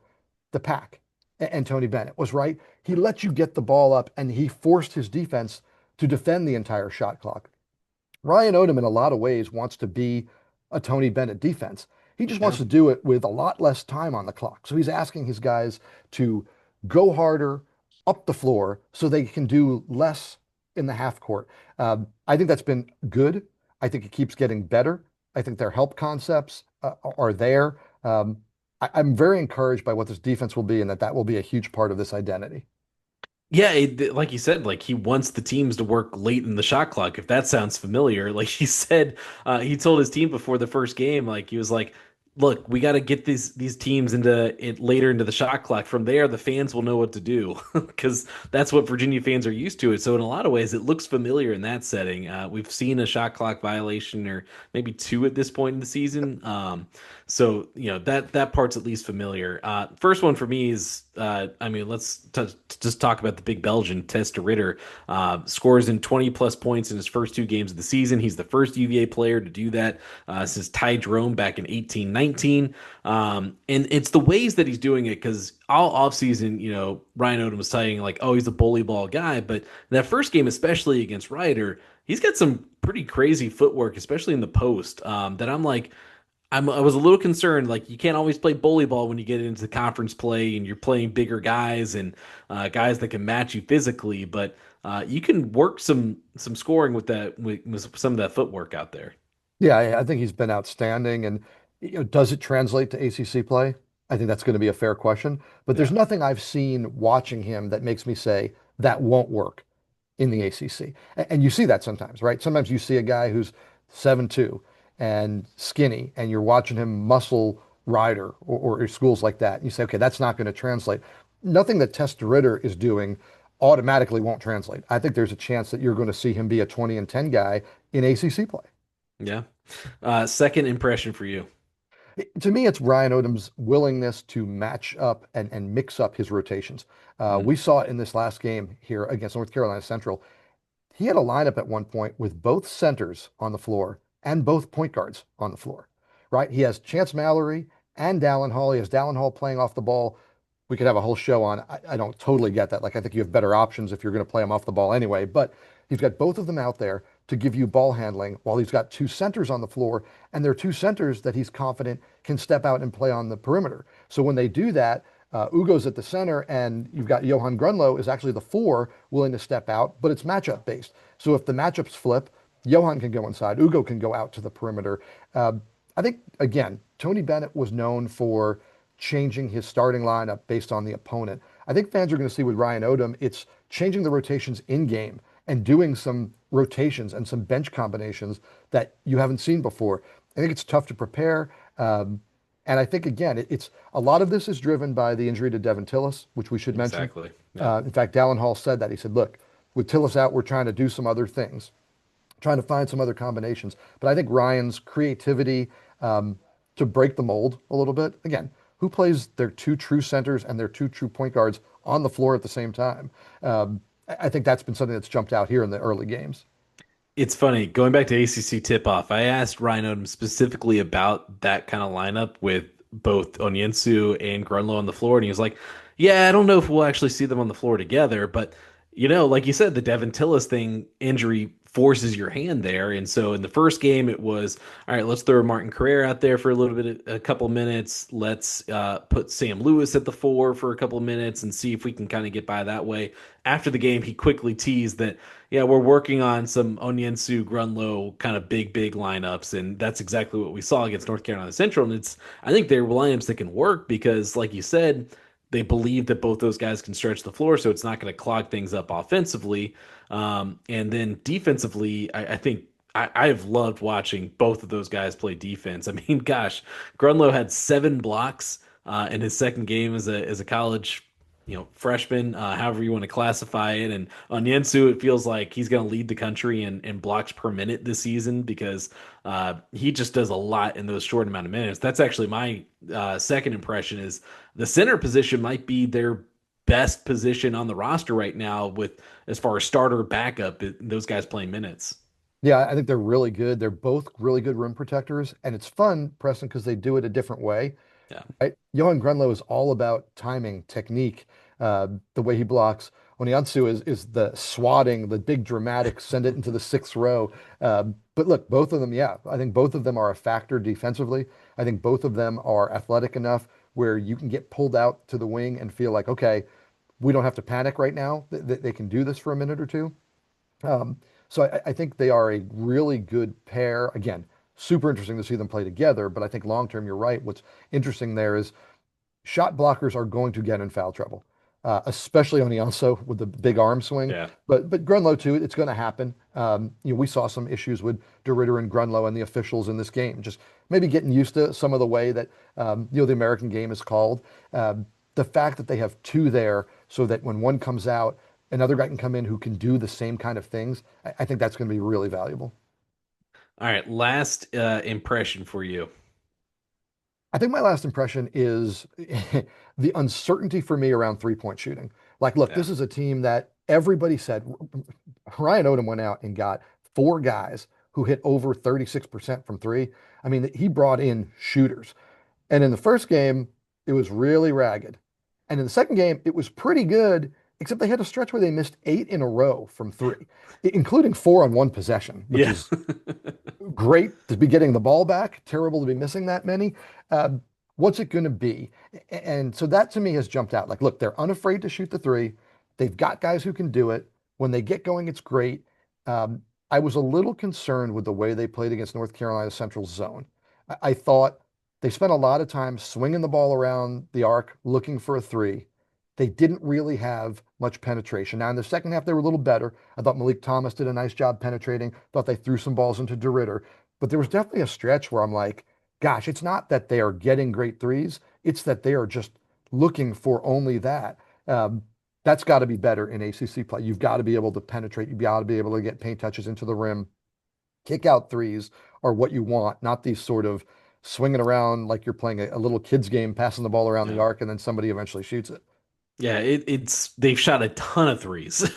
[SPEAKER 2] the pack and Tony Bennett was right. He let you get the ball up and he forced his defense to defend the entire shot clock. Ryan Odom, in a lot of ways, wants to be a Tony Bennett defense. He just wants
[SPEAKER 1] Yeah.
[SPEAKER 2] to do it with a lot less time on the clock. So he's asking his guys to go harder up the floor so they can do less in the half court. I think that's been good. I think it keeps getting better. I think their help concepts are there. I'm very encouraged by what this defense will be and that will be a huge part of this identity.
[SPEAKER 1] Yeah, like you said, like he wants the teams to work late in the shot clock. If that sounds familiar, like he said, he told his team before the first game, like he was like, "Look, we got to get these teams into it later into the shot clock. From there, the fans will know what to do because that's what Virginia fans are used to it." So in a lot of ways, it looks familiar in that setting. We've seen a shot clock violation or maybe two at this point in the season. So that part's at least familiar. First one for me is, I mean, just talk about the big Belgian Testa Ritter. Scores in 20 plus points in his first two games of the season. He's the first UVA player to do that since Ty Jerome back in 1819. And it's the ways that he's doing it because all offseason, Ryan Odom was saying like, oh, he's a bully ball guy. But that first game, especially against Ryder, he's got some pretty crazy footwork, especially in the post, that I'm like, I was a little concerned. Like you can't always play bully ball when you get into the conference play and you're playing bigger guys and guys that can match you physically. But you can work some scoring with with some of that footwork out there.
[SPEAKER 2] Yeah, I think he's been outstanding. And does it translate to ACC play? I think that's going to be a fair question. But there's
[SPEAKER 1] Yeah,
[SPEAKER 2] nothing I've seen watching him that makes me say that won't work in the ACC. And you see that sometimes, right? Sometimes you see a guy who's 7'2" and skinny, and you're watching him muscle Rider or schools like that. And you say, okay, that's not going to translate. Nothing that Testa Ritter is doing automatically won't translate. I think there's a chance that you're going to see him be a 20 and 10 guy in ACC play.
[SPEAKER 1] yeah. Second impression for you.
[SPEAKER 2] To me, it's Ryan Odom's willingness to match up and mix up his rotations.
[SPEAKER 1] Mhm.
[SPEAKER 2] We saw it in this last game here against North Carolina Central. He had a lineup at one point with both centers on the floor and both point guards on the floor, right? He has Chance Mallory and Dallin Hall. He has Dallin Hall playing off the ball. We could have a whole show on. I don't totally get that. Like, I think you have better options if you're going to play him off the ball anyway. But he's got both of them out there to give you ball handling while he's got two centers on the floor. And they're two centers that he's confident can step out and play on the perimeter. So when they do that, Ugo's at the center, and you've got Johan Grunlow is actually the four willing to step out, but it's matchup based. So if the matchups flip, Johan can go inside, Ugo can go out to the perimeter. Uh, I think, again, Tony Bennett was known for changing his starting lineup based on the opponent. I think fans are going to see with Ryan Odom, it's changing the rotations in game and doing some rotations and some bench combinations that you haven't seen before. I think it's tough to prepare. And I think, again, it's a lot of this is driven by the injury to Devin Tillis, which we should mention.
[SPEAKER 1] Exactly. Yeah.
[SPEAKER 2] In fact, Dallin Hall said that. He said, look, with Tillis out, we're trying to do some other things, trying to find some other combinations. But I think Ryan's creativity to break the mold a little bit. Again, who plays their two true centers and their two true point guards on the floor at the same time? I think that's been something that's jumped out here in the early games.
[SPEAKER 1] It's funny, going back to ACC tip-off, I asked Ryan Odom specifically about that kind of lineup with both Onyensu and Grunlow on the floor, and he was like, yeah, I don't know if we'll actually see them on the floor together, but like you said, the Devin Tillis thing injury forces your hand there. And so in the first game, it was, all right, let's throw Martin Carrera out there for a little bit, a couple of minutes. Let's put Sam Lewis at the four for a couple of minutes and see if we can kind of get by that way. After the game, he quickly teased that, yeah, we're working on some Onyensu, Grunlow kind of big lineups. And that's exactly what we saw against North Carolina Central. And I think they're lineups that can work because, like you said, they believe that both those guys can stretch the floor, so it's not going to clog things up offensively. And then defensively, I think I have loved watching both of those guys play defense. I mean, gosh, Grunlow had 7 blocks in his second game as a college freshman, however you want to classify it. And on Yensu, it feels like he's going to lead the country in blocks per minute this season because he just does a lot in those short amount of minutes. That's actually my second impression is the center position might be their best position on the roster right now with as far as starter backup, those guys playing minutes.
[SPEAKER 2] Yeah, I think they're really good. They're both really good rim protectors, and it's fun, Preston, because they do it a different way.
[SPEAKER 1] Yeah.
[SPEAKER 2] Right? Johan Grunlow is all about timing, technique, the way he blocks. Onyansu is the swatting, the big dramatic, send it into the sixth row. But look, both of them, yeah, I think both of them are a factor defensively. I think both of them are athletic enough where you can get pulled out to the wing and feel like, okay, we don't have to panic right now. They can do this for a minute or two. Um, so I think they are a really good pair. Again, super interesting to see them play together. But I think long term, you're right. What's interesting there is shot blockers are going to get in foul trouble, especially on Ianso with the big arm swing.
[SPEAKER 1] Yeah.
[SPEAKER 2] But Grunlow too, it's going to happen. We saw some issues with DeRitter and Grunlow and the officials in this game. Just maybe getting used to some of the way that the American game is called. The fact that they have two there, so that when one comes out, another guy can come in who can do the same kind of things. I think that's going to be really valuable.
[SPEAKER 1] All right. Last impression for you.
[SPEAKER 2] I think my last impression is the uncertainty for me around three-point shooting. Like, look,
[SPEAKER 1] Yeah.
[SPEAKER 2] this is a team that everybody said Ryan Odom went out and got four guys who hit over 36% from three. I mean, he brought in shooters. And in the first game, it was really ragged. And in the second game, it was pretty good, except they had a stretch where they missed 8 in a row from three, including 4 on one possession, which
[SPEAKER 1] Yeah.
[SPEAKER 2] is great to be getting the ball back, terrible to be missing that many. Uh, what's it going to be? And so that to me has jumped out. Like, look, they're unafraid to shoot the three. They've got guys who can do it. When they get going, it's great. Um, I was a little concerned with the way they played against North Carolina Central zone. I thought they spent a lot of time swinging the ball around the arc, looking for a three. They didn't really have much penetration. Now, in the second half, they were a little better. I thought Malik Thomas did a nice job penetrating. Thought they threw some balls into DeRitter. But there was definitely a stretch where I'm like, gosh, it's not that they are getting great threes. It's that they are just looking for only that. Um, that's got to be better in ACC play. You've got to be able to penetrate. You've got to be able to get paint touches into the rim. Kick out threes are what you want, not these sort of swinging around like you're playing a little kids game, passing the ball around the
[SPEAKER 1] Yeah.
[SPEAKER 2] arc, and then somebody eventually shoots it.
[SPEAKER 1] Yeah, it's they've shot a ton of threes.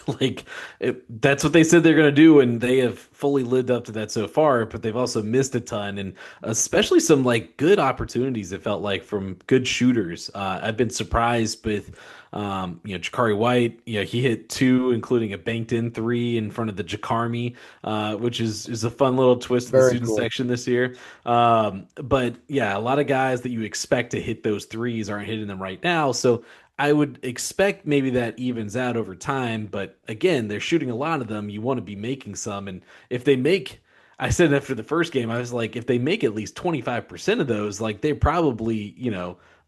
[SPEAKER 1] That's what they said they're going to do, and they have fully lived up to that so far. But they've also missed a ton, and especially some like good opportunities. It felt like from good shooters. I've been surprised with, Jakari White. He hit two, including a banked in three in front of the Jakarmi, which is a fun little twist to the
[SPEAKER 2] Very
[SPEAKER 1] student
[SPEAKER 2] cool.
[SPEAKER 1] section this year. But yeah, a lot of guys that you expect to hit those threes aren't hitting them right now. So I would expect maybe that evens out over time, but again, they're shooting a lot of them. You want to be making some, and if they make, I said after the first game, I was like, if they make at least 25% of those, like they're probably,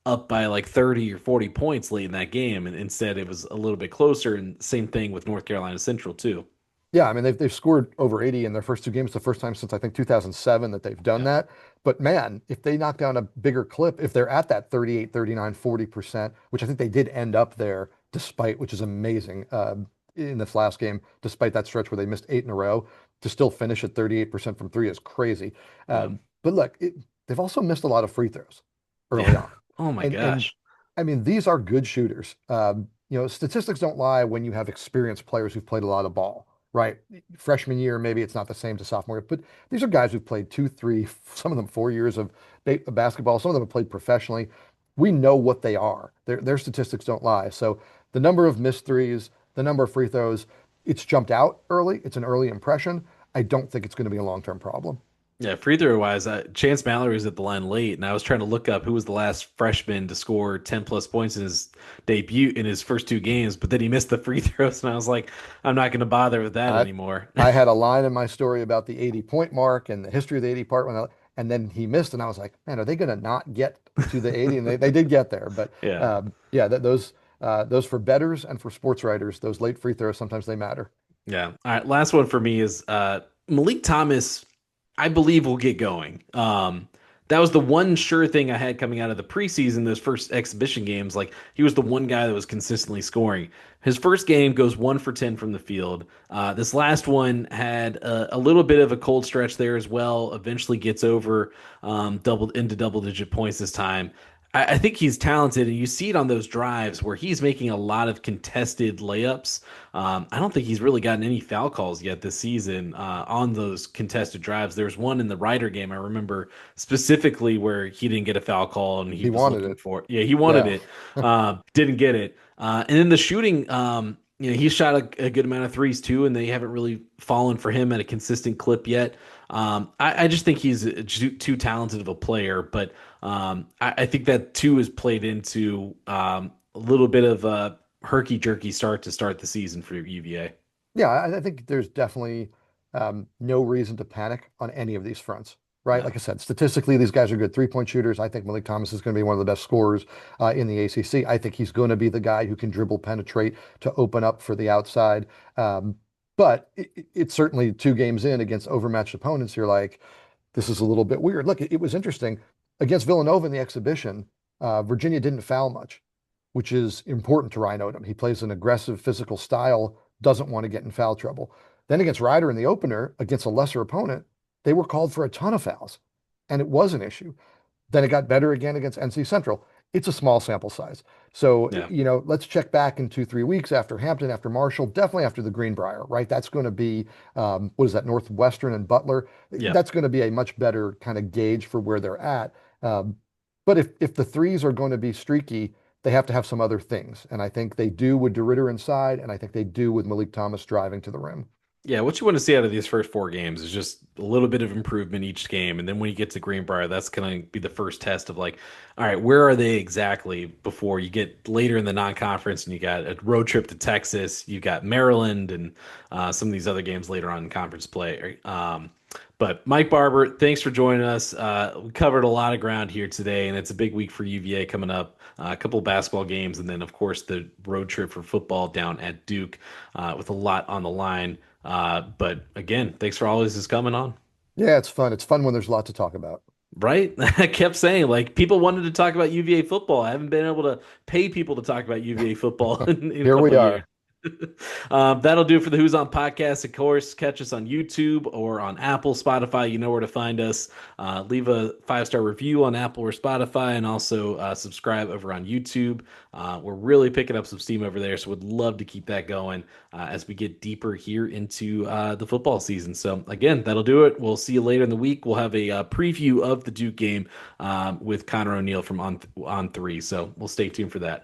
[SPEAKER 1] up by like 30 or 40 points late in that game, and instead it was a little bit closer. And same thing with North Carolina Central too.
[SPEAKER 2] Yeah, I mean they've scored over 80 in their first two games, the first time since I think 2007 that they've done
[SPEAKER 1] Yeah.
[SPEAKER 2] that. But man, if they knock down a bigger clip, if they're at that 38, 39, 40%, which I think they did end up there despite, which is amazing, in this last game, despite that stretch where they missed eight in a row, to still finish at 38% from three is crazy.
[SPEAKER 1] Yeah.
[SPEAKER 2] But look, they've also missed a lot of free throws early
[SPEAKER 1] Yeah.
[SPEAKER 2] on.
[SPEAKER 1] Oh my
[SPEAKER 2] And
[SPEAKER 1] gosh.
[SPEAKER 2] I mean, these are good shooters. Statistics don't lie when you have experienced players who've played a lot of ball, right? Freshman year, maybe it's not the same to sophomore, but these are guys who've played 2, 3, some of them 4 years of basketball. Some of them have played professionally. We know what they are. Their statistics don't lie. So the number of missed threes, the number of free throws, it's jumped out early. It's an early impression. I don't think it's going to be a long-term problem.
[SPEAKER 1] Yeah, free throw wise, Chance Mallory was at the line late, and I was trying to look up who was the last freshman to score 10 plus points in his debut in his first two games, but then he missed the free throws, and I was like, I'm not going to bother with that
[SPEAKER 2] I
[SPEAKER 1] anymore.
[SPEAKER 2] I had a line in my story about the 80-point mark and the history of the 80 part and then he missed and I was like, man, are they going to not get to the 80? And they did get there, but
[SPEAKER 1] Yeah.
[SPEAKER 2] yeah, those for bettors and for sports writers, those late free throws sometimes they matter.
[SPEAKER 1] Yeah. All right. Last one for me is Malik Thomas, I believe will get going. That was the one sure thing I had coming out of the preseason, those first exhibition games. Like he was the one guy that was consistently scoring. His first game goes 1 for 10 from the field. This last one had a little bit of a cold stretch there as well. Eventually gets over double digit points this time. I think he's talented, and you see it on those drives where he's making a lot of contested layups. I don't think he's really gotten any foul calls yet this season on those contested drives. There's one in the Ryder game I remember specifically where he didn't get a foul call and he
[SPEAKER 2] He
[SPEAKER 1] was
[SPEAKER 2] wanted
[SPEAKER 1] looking
[SPEAKER 2] it.
[SPEAKER 1] for it. Yeah, he wanted
[SPEAKER 2] Yeah.
[SPEAKER 1] it, didn't get it. And then the shooting, he shot a good amount of threes too, and they haven't really fallen for him at a consistent clip yet. I just think he's too talented of a player, but I think that too is played into a little bit of a herky jerky start to start the season for UVA.
[SPEAKER 2] Yeah, I think there's definitely no reason to panic on any of these fronts, right?
[SPEAKER 1] No.
[SPEAKER 2] Like I said, statistically, these guys are good three-point shooters. I think Malik Thomas is going to be one of the best scorers in the ACC. I think he's going to be the guy who can dribble, penetrate to open up for the outside. But it's certainly two games in against overmatched opponents. You're like, this is a little bit weird. Look, it was interesting against Villanova in the exhibition. Virginia didn't foul much, which is important to Ryan Odom. He plays an aggressive physical style, doesn't want to get in foul trouble. Then against Ryder in the opener, against a lesser opponent, they were called for a ton of fouls, and it was an issue. Then it got better again against NC Central. It's a small sample size. So,
[SPEAKER 1] Yeah.
[SPEAKER 2] let's check back in 2, 3 weeks after Hampton, after Marshall, definitely after the Greenbrier, right? That's going to be, what is that, Northwestern and Butler?
[SPEAKER 1] Yeah.
[SPEAKER 2] That's going to be a much better kind of gauge for where they're at. Um, but if the threes are going to be streaky, they have to have some other things. And I think they do with DeRidder inside, and I think they do with Malik Thomas driving to the rim.
[SPEAKER 1] Yeah, what you want to see out of these first four games is just a little bit of improvement each game. And then when you get to Greenbrier, that's going to be the first test of like, all right, where are they exactly before you get later in the non-conference and you got a road trip to Texas, you got Maryland and some of these other games later on in conference play. But Mike Barber, thanks for joining us. We covered a lot of ground here today, and it's a big week for UVA coming up. A couple of basketball games, and then, of course, the road trip for football down at Duke with a lot on the line. But again, thanks for always just coming on.
[SPEAKER 2] Yeah, it's fun. It's fun when there's a lot to talk about.
[SPEAKER 1] Right? I kept saying, like, people wanted to talk about UVA football. I haven't been able to pay people to talk about UVA football in a
[SPEAKER 2] Here we
[SPEAKER 1] couple of years.
[SPEAKER 2] are.
[SPEAKER 1] That'll do it for the Who's On podcast. Of course, catch us on YouTube or on Apple, Spotify. You know where to find us. Leave a 5-star review on Apple or Spotify, and also subscribe over on YouTube. We're really picking up some steam over there, so would love to keep that going as we get deeper here into the football season. So again, that'll do it. We'll see you later in the week. We'll have a preview of the Duke game with Connor O'Neill from on 3. So we'll stay tuned for that.